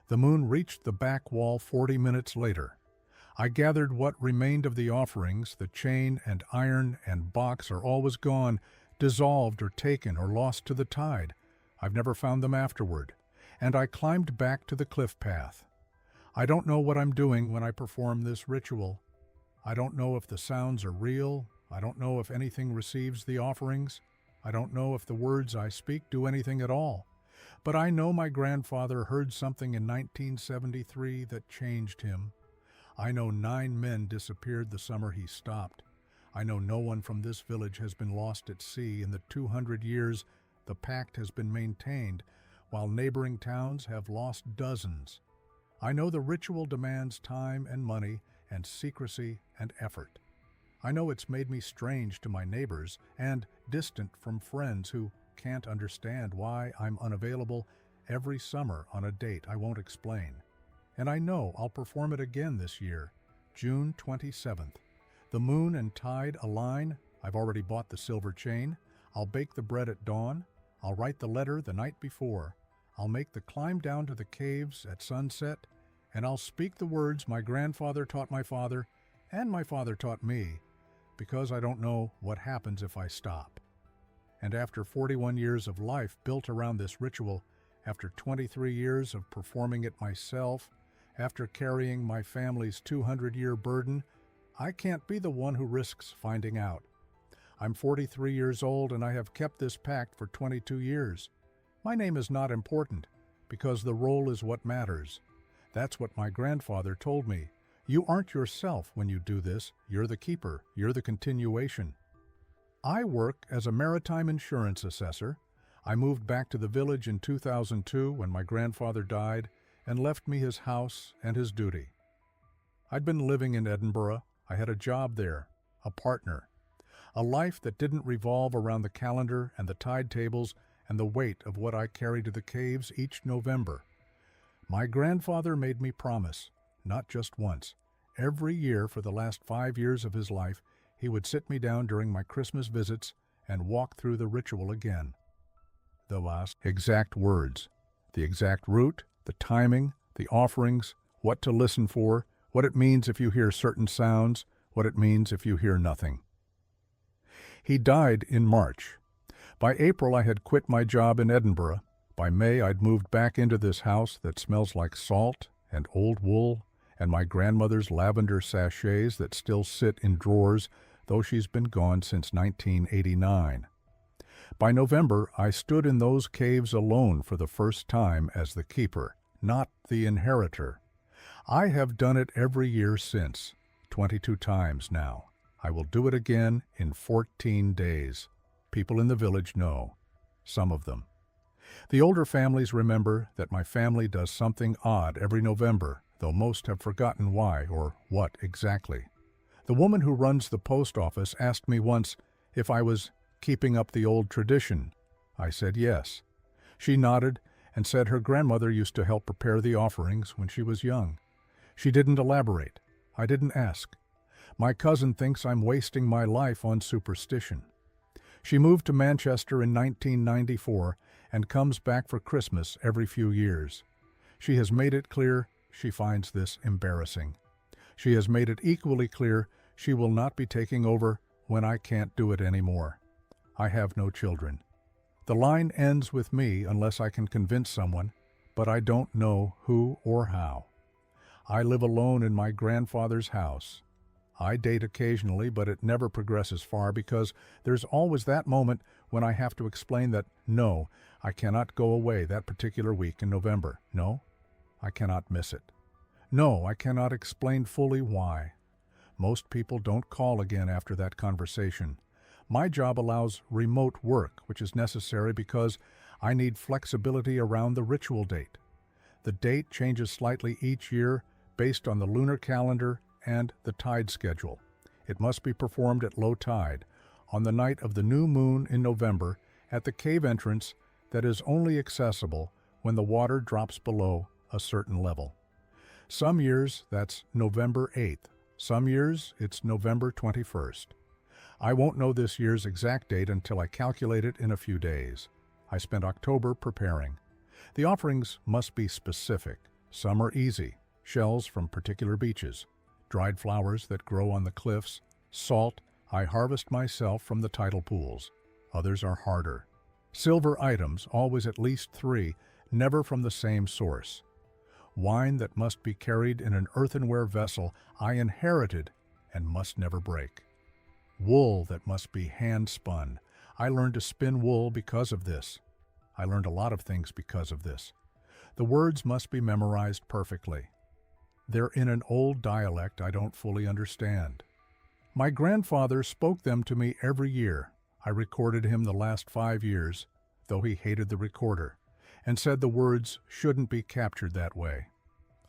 The moon reached the back wall 40 minutes later. I gathered what remained of the offerings. The chain and iron and box are always gone, dissolved or taken or lost to the tide. I've never found them afterward. And I climbed back to the cliff path. I don't know what I'm doing when I perform this ritual. I don't know if the sounds are real. I don't know if anything receives the offerings. I don't know if the words I speak do anything at all. But I know my grandfather heard something in 1973 that changed him. I know 9 men disappeared the summer he stopped. I know no one from this village has been lost at sea in the 200 years the pact has been maintained, while neighboring towns have lost dozens. I know the ritual demands time and money and secrecy and effort. I know it's made me strange to my neighbors and distant from friends who can't understand why I'm unavailable every summer on a date I won't explain. And I know I'll perform it again this year, June 27th. The moon and tide align. I've already bought the silver chain. I'll bake the bread at dawn. I'll write the letter the night before. I'll make the climb down to the caves at sunset, and I'll speak the words my grandfather taught my father and my father taught me, because I don't know what happens if I stop. And after 41 years of life built around this ritual, after 23 years of performing it myself, after carrying my family's 200-year burden, I can't be the one who risks finding out. I'm 43 years old and I have kept this pact for 22 years. My name is not important, because the role is what matters. That's what my grandfather told me. You aren't yourself when you do this. You're the keeper. You're the continuation. I work as a maritime insurance assessor. I moved back to the village in 2002 when my grandfather died and left me his house and his duty. I'd been living in Edinburgh. I had a job there, a partner, a life that didn't revolve around the calendar and the tide tables and the weight of what I carried to the caves each November. My grandfather made me promise, not just once. Every year for the last 5 years of his life, he would sit me down during my Christmas visits and walk through the ritual again. The last exact words, the exact route, the timing, the offerings, what to listen for, what it means if you hear certain sounds, what it means if you hear nothing. He died in March. By April, I had quit my job in Edinburgh. By May, I'd moved back into this house that smells like salt and old wool and my grandmother's lavender sachets that still sit in drawers, though she's been gone since 1989. By November, I stood in those caves alone for the first time as the keeper, not the inheritor. I have done it every year since, 22 times now. I will do it again in 14 days. People in the village know, some of them. The older families remember that my family does something odd every November, though most have forgotten why or what exactly. The woman who runs the post office asked me once if I was keeping up the old tradition. I said yes. She nodded and said her grandmother used to help prepare the offerings when she was young. She didn't elaborate. I didn't ask. My cousin thinks I'm wasting my life on superstition. She moved to Manchester in 1994 and comes back for Christmas every few years. She has made it clear she finds this embarrassing. She has made it equally clear she will not be taking over when I can't do it anymore. I have no children. The line ends with me unless I can convince someone, but I don't know who or how. I live alone in my grandfather's house. I date occasionally, but it never progresses far because there's always that moment when I have to explain that, no, I cannot go away that particular week in November. No, I cannot miss it. No, I cannot explain fully why. Most people don't call again after that conversation. My job allows remote work, which is necessary because I need flexibility around the ritual date. The date changes slightly each year based on the lunar calendar and the tide schedule. It must be performed at low tide, on the night of the new moon in November, at the cave entrance that is only accessible when the water drops below a certain level. Some years that's November 8th. Some years it's November 21st. I won't know this year's exact date until I calculate it in a few days. I spent October preparing. The offerings must be specific. Some are easy, shells from particular beaches, dried flowers that grow on the cliffs, salt I harvest myself from the tidal pools. Others are harder. Silver items, always at least 3, never from the same source. Wine that must be carried in an earthenware vessel I inherited and must never break. Wool that must be hand-spun. I learned to spin wool because of this. I learned a lot of things because of this. The words must be memorized perfectly. They're in an old dialect I don't fully understand. My grandfather spoke them to me every year. I recorded him the last 5 years, though he hated the recorder, and said the words shouldn't be captured that way.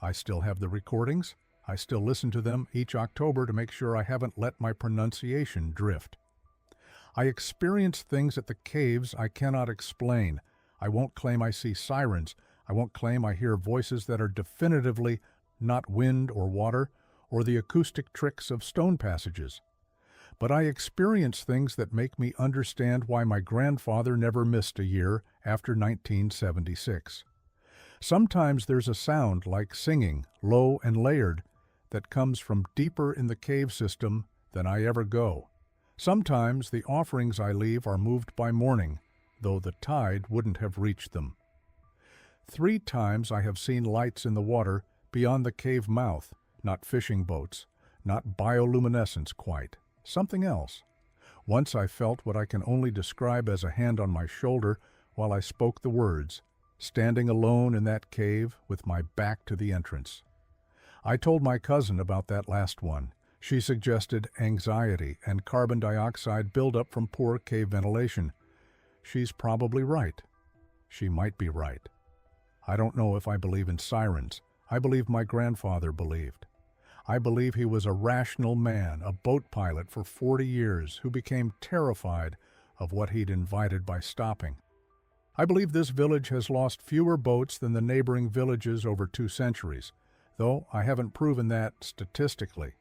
I still have the recordings. I still listen to them each October to make sure I haven't let my pronunciation drift. I experience things at the caves I cannot explain. I won't claim I see sirens, I won't claim I hear voices that are definitively not wind or water or the acoustic tricks of stone passages. But I experience things that make me understand why my grandfather never missed a year after 1976. Sometimes there's a sound like singing, low and layered, that comes from deeper in the cave system than I ever go. Sometimes the offerings I leave are moved by morning, though the tide wouldn't have reached them. 3 times I have seen lights in the water beyond the cave mouth, not fishing boats, not bioluminescence quite, something else. Once I felt what I can only describe as a hand on my shoulder while I spoke the words, standing alone in that cave with my back to the entrance. I told my cousin about that last one. She suggested anxiety and carbon dioxide buildup from poor cave ventilation. She's probably right. She might be right. I don't know if I believe in sirens. I believe my grandfather believed. I believe he was a rational man, a boat pilot for 40 years who became terrified of what he'd invited by stopping. I believe this village has lost fewer boats than the neighboring villages over 2 centuries, though I haven't proven that statistically.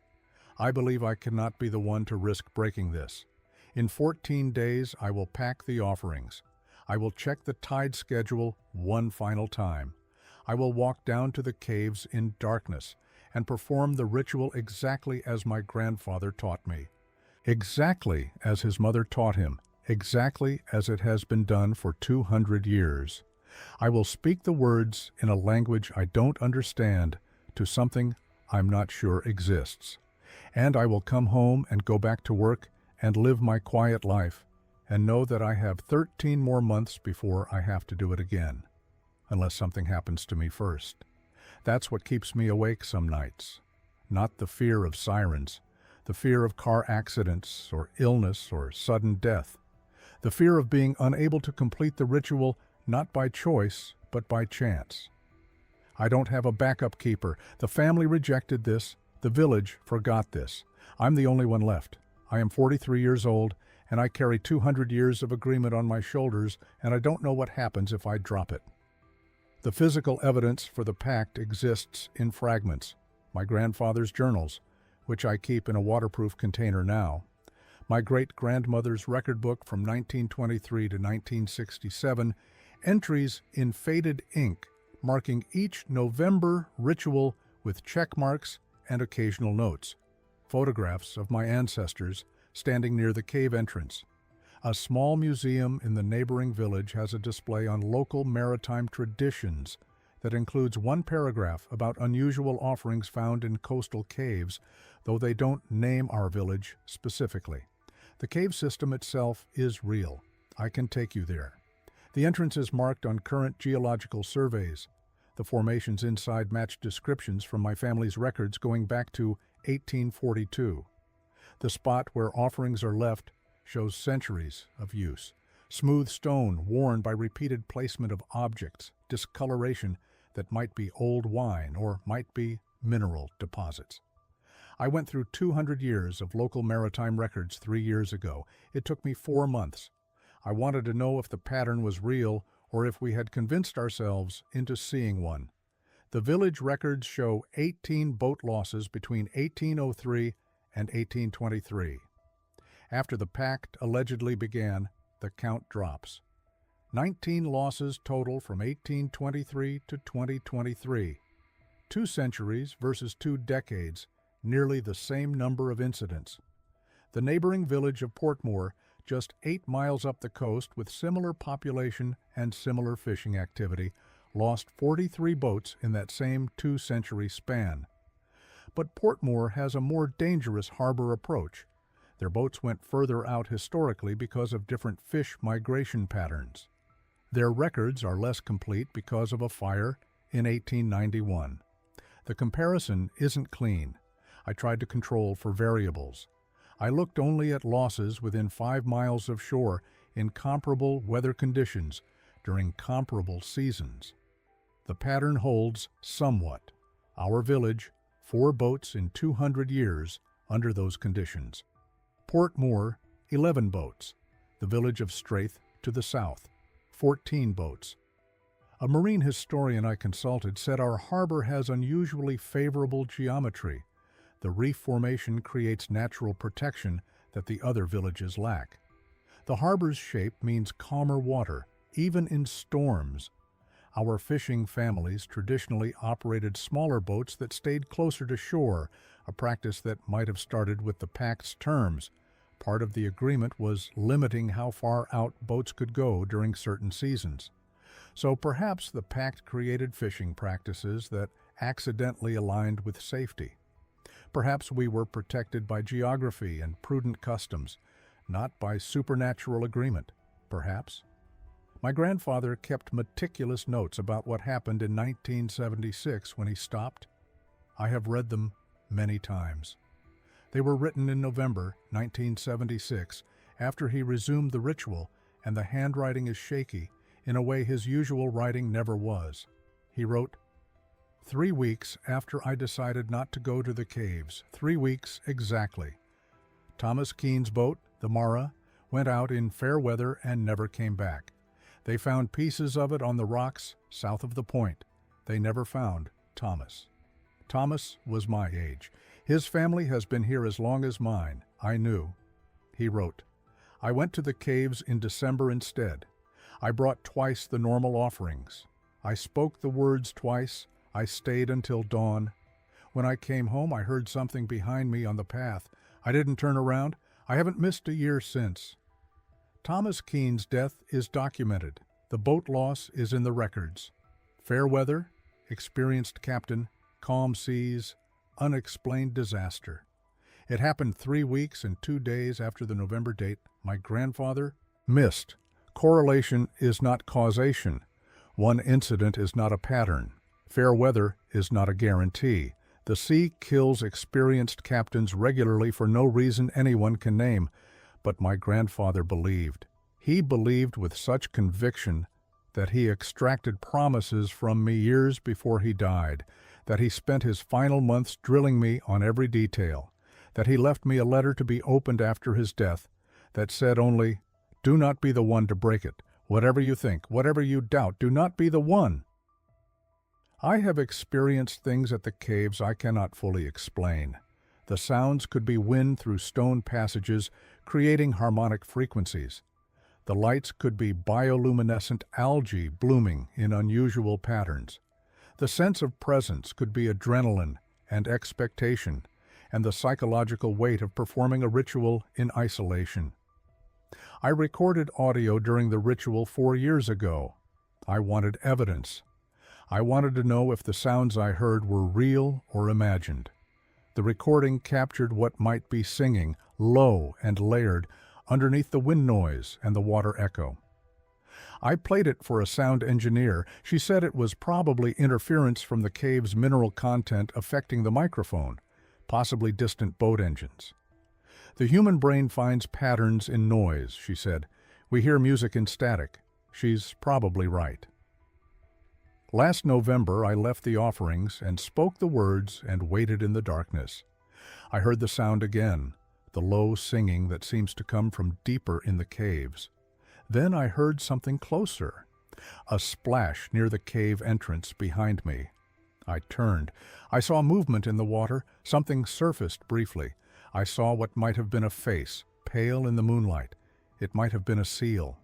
I believe I cannot be the one to risk breaking this. In 14 days, I will pack the offerings. I will check the tide schedule one final time. I will walk down to the caves in darkness and perform the ritual exactly as my grandfather taught me, exactly as his mother taught him, exactly as it has been done for 200 years. I will speak the words in a language I don't understand to something I'm not sure exists. And I will come home and go back to work and live my quiet life and know that I have 13 more months before I have to do it again, unless something happens to me first. That's what keeps me awake some nights. Not the fear of sirens, the fear of car accidents or illness or sudden death, the fear of being unable to complete the ritual not by choice but by chance. I don't have a backup keeper. The family rejected this. The village forgot this. I'm the only one left. I am 43 years old, and I carry 200 years of agreement on my shoulders, and I don't know what happens if I drop it. The physical evidence for the pact exists in fragments. My grandfather's journals, which I keep in a waterproof container now. My great-grandmother's record book from 1923 to 1967, entries in faded ink marking each November ritual with check marks and occasional notes. Photographs of my ancestors standing near the cave entrance. A small museum in the neighboring village has a display on local maritime traditions that includes one paragraph about unusual offerings found in coastal caves, though they don't name our village specifically. The cave system itself is real. I can take you there. The entrance is marked on current geological surveys. The formations inside match descriptions from my family's records going back to 1842. The spot where offerings are left shows centuries of use. Smooth stone worn by repeated placement of objects, discoloration that might be old wine or might be mineral deposits. I went through 200 years of local maritime records 3 years ago. It took me 4 months. I wanted to know if the pattern was real or if we had convinced ourselves into seeing one. The village records show 18 boat losses between 1803 and 1823. After the Pact allegedly began, the count drops. 19 losses total from 1823 to 2023. 2 centuries versus 2 decades, nearly the same number of incidents. The neighboring village of Portmore, just 8 miles up the coast with similar population and similar fishing activity, lost 43 boats in that same 2-century span. But Portmore has a more dangerous harbor approach. Their boats went further out historically because of different fish migration patterns. Their records are less complete because of a fire in 1891. The comparison isn't clean. I tried to control for variables. I looked only at losses within 5 miles of shore in comparable weather conditions during comparable seasons. The pattern holds somewhat. Our village, 4 boats in 200 years under those conditions. Portmore, 11 boats. The village of Strath to the south, 14 boats. A marine historian I consulted said our harbor has unusually favorable geometry. The reef formation creates natural protection that the other villages lack. The harbor's shape means calmer water, even in storms. Our fishing families traditionally operated smaller boats that stayed closer to shore, a practice that might have started with the Pact's terms. Part of the agreement was limiting how far out boats could go during certain seasons. So perhaps the Pact created fishing practices that accidentally aligned with safety. Perhaps we were protected by geography and prudent customs, not by supernatural agreement, perhaps. My grandfather kept meticulous notes about what happened in 1976 when he stopped. I have read them many times. They were written in November 1976, after he resumed the ritual, and the handwriting is shaky, in a way his usual writing never was. He wrote, 3 weeks after I decided not to go to the caves, 3 weeks exactly. Thomas Keene's boat, the Mara, went out in fair weather and never came back. They found pieces of it on the rocks south of the point. They never found Thomas. Thomas was my age. His family has been here as long as mine. I knew. He wrote, I went to the caves in December instead. I brought twice the normal offerings. I spoke the words twice. I stayed until dawn. When I came home, I heard something behind me on the path. I didn't turn around. I haven't missed a year since. Thomas Keene's death is documented. The boat loss is in the records. Fair weather, experienced captain, calm seas, unexplained disaster. It happened 3 weeks and 2 days after the November date. My grandfather missed. Correlation is not causation. One incident is not a pattern. Fair weather is not a guarantee. The sea kills experienced captains regularly for no reason anyone can name. But my grandfather believed. He believed with such conviction that he extracted promises from me years before he died, that he spent his final months drilling me on every detail, that he left me a letter to be opened after his death that said only, do not be the one to break it. Whatever you think, whatever you doubt, do not be the one. I have experienced things at the caves I cannot fully explain. The sounds could be wind through stone passages, creating harmonic frequencies. The lights could be bioluminescent algae blooming in unusual patterns. The sense of presence could be adrenaline and expectation, and the psychological weight of performing a ritual in isolation. I recorded audio during the ritual 4 years ago. I wanted evidence. I wanted to know if the sounds I heard were real or imagined. The recording captured what might be singing, low and layered, underneath the wind noise and the water echo. I played it for a sound engineer. She said it was probably interference from the cave's mineral content affecting the microphone, possibly distant boat engines. The human brain finds patterns in noise, she said. We hear music in static. She's probably right. Last November, I left the offerings and spoke the words and waited in the darkness. I heard the sound again, the low singing that seems to come from deeper in the caves. Then I heard something closer, a splash near the cave entrance behind me. I turned. I saw movement in the water. Something surfaced briefly. I saw what might have been a face, pale in the moonlight. It might have been a seal.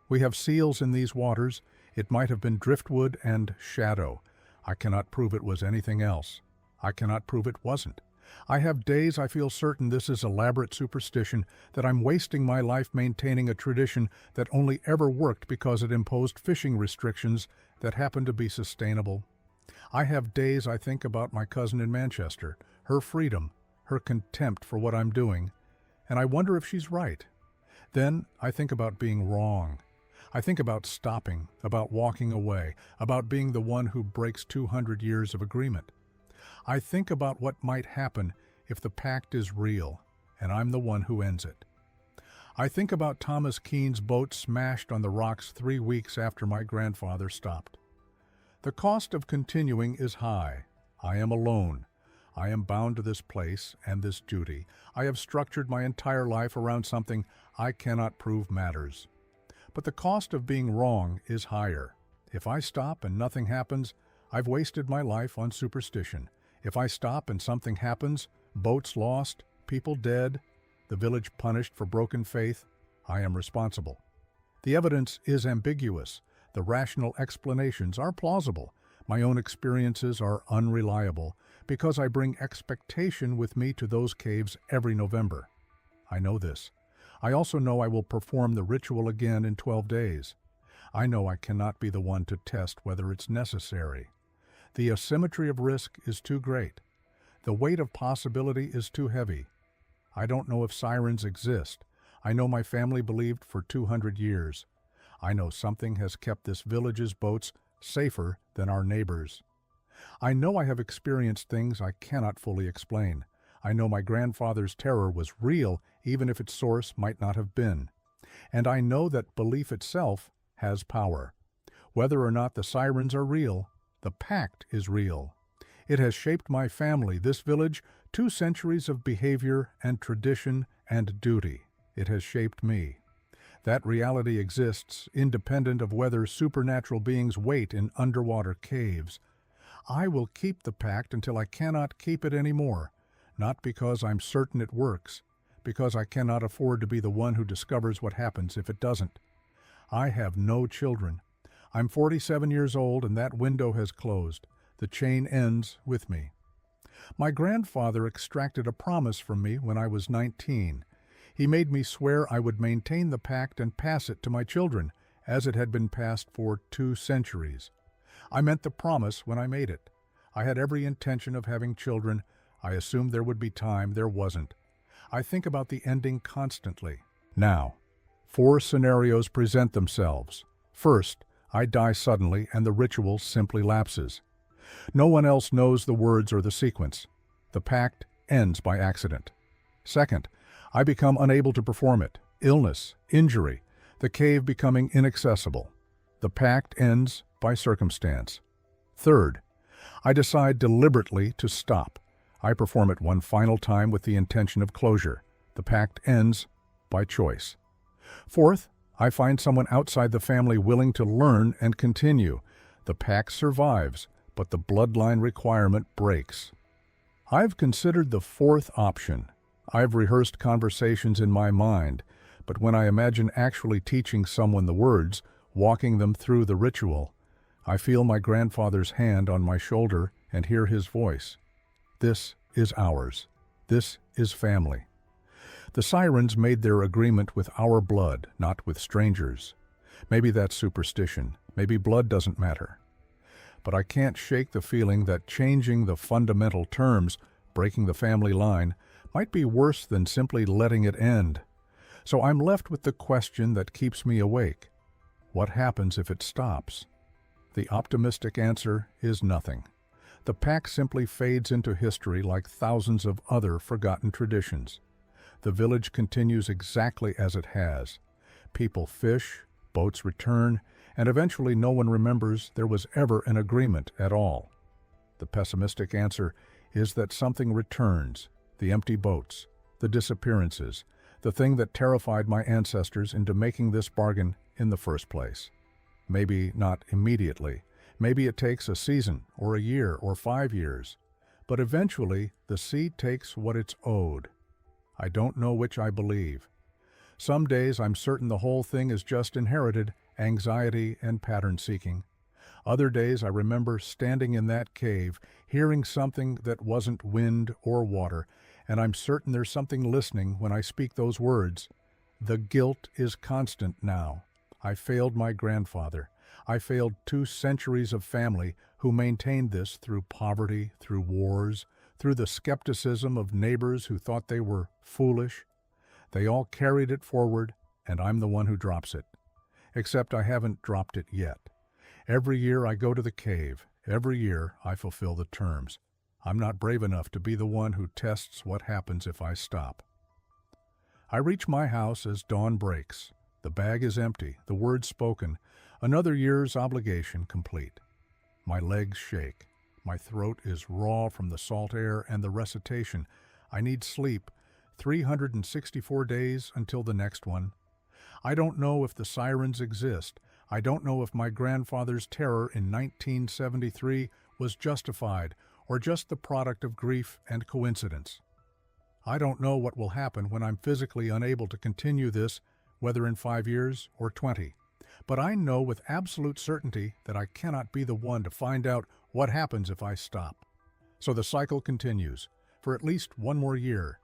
We have seals in these waters. It might have been driftwood and shadow. I cannot prove it was anything else. I cannot prove it wasn't. I have days I feel certain this is elaborate superstition, that I'm wasting my life maintaining a tradition that only ever worked because it imposed fishing restrictions that happen to be sustainable. I have days I think about my cousin in Manchester, her freedom, her contempt for what I'm doing, and I wonder if she's right. Then I think about being wrong. I think about stopping, about walking away, about being the one who breaks 200 years of agreement. I think about what might happen if the pact is real, and I'm the one who ends it. I think about Thomas Keene's boat smashed on the rocks 3 weeks after my grandfather stopped. The cost of continuing is high. I am alone. I am bound to this place and this duty. I have structured my entire life around something I cannot prove matters. But the cost of being wrong is higher. If I stop and nothing happens, I've wasted my life on superstition. If I stop and something happens, boats lost, people dead, the village punished for broken faith, I am responsible. The evidence is ambiguous. The rational explanations are plausible. My own experiences are unreliable because I bring expectation with me to those caves every November. I know this. I also know I will perform the ritual again in 12 days. I know I cannot be the one to test whether it's necessary. The asymmetry of risk is too great. The weight of possibility is too heavy. I don't know if sirens exist. I know my family believed for 200 years. I know something has kept this village's boats safer than our neighbors. I know I have experienced things I cannot fully explain. I know my grandfather's terror was real, even if its source might not have been. And I know that belief itself has power. Whether or not the sirens are real, the Pact is real. It has shaped my family, this village, 2 centuries of behavior and tradition and duty. It has shaped me. That reality exists, independent of whether supernatural beings wait in underwater caves. I will keep the Pact until I cannot keep it anymore, not because I'm certain it works, because I cannot afford to be the one who discovers what happens if it doesn't. I have no children. I'm 47 years old and that window has closed. The chain ends with me. My grandfather extracted a promise from me when I was 19. He made me swear I would maintain the Pact and pass it to my children, as it had been passed for 2 centuries. I meant the promise when I made it. I had every intention of having children. I assumed there would be time. There wasn't. I think about the ending constantly. Now, 4 scenarios present themselves. First, I die suddenly and the ritual simply lapses. No one else knows the words or the sequence. The Pact ends by accident. Second, I become unable to perform it. Illness, injury, the cave becoming inaccessible. The Pact ends by circumstance. Third, I decide deliberately to stop. I perform it one final time with the intention of closure. The Pact ends by choice. Fourth, I find someone outside the family willing to learn and continue. The Pact survives, but the bloodline requirement breaks. I've considered the 4th option. I've rehearsed conversations in my mind, but when I imagine actually teaching someone the words, walking them through the ritual, I feel my grandfather's hand on my shoulder and hear his voice. This is ours. This is family. The sirens made their agreement with our blood, not with strangers. Maybe that's superstition. Maybe blood doesn't matter. But I can't shake the feeling that changing the fundamental terms, breaking the family line, might be worse than simply letting it end. So I'm left with the question that keeps me awake. What happens if it stops? The optimistic answer is nothing. The Pact simply fades into history like thousands of other forgotten traditions. The village continues exactly as it has. People fish, boats return, and eventually no one remembers there was ever an agreement at all. The pessimistic answer is that something returns, the empty boats, the disappearances, the thing that terrified my ancestors into making this bargain in the first place. Maybe not immediately. Maybe it takes a season, or a year, or 5 years. But eventually, the sea takes what it's owed. I don't know which I believe. Some days I'm certain the whole thing is just inherited anxiety and pattern-seeking. Other days I remember standing in that cave, hearing something that wasn't wind or water, and I'm certain there's something listening when I speak those words. The guilt is constant now. I failed my grandfather. I failed 2 centuries of family who maintained this through poverty, through wars, through the skepticism of neighbors who thought they were foolish. They all carried it forward, and I'm the one who drops it. Except I haven't dropped it yet. Every year I go to the cave. Every year I fulfill the terms. I'm not brave enough to be the one who tests what happens if I stop. I reach my house as dawn breaks. The bag is empty, the words spoken, another year's obligation complete. My legs shake. My throat is raw from the salt air and the recitation. I need sleep. 364 days until the next one. I don't know if the sirens exist. I don't know if my grandfather's terror in 1973 was justified or just the product of grief and coincidence. I don't know what will happen when I'm physically unable to continue this, whether in 5 years or 20. But I know with absolute certainty that I cannot be the one to find out what happens if I stop. So the cycle continues, for at least one more year,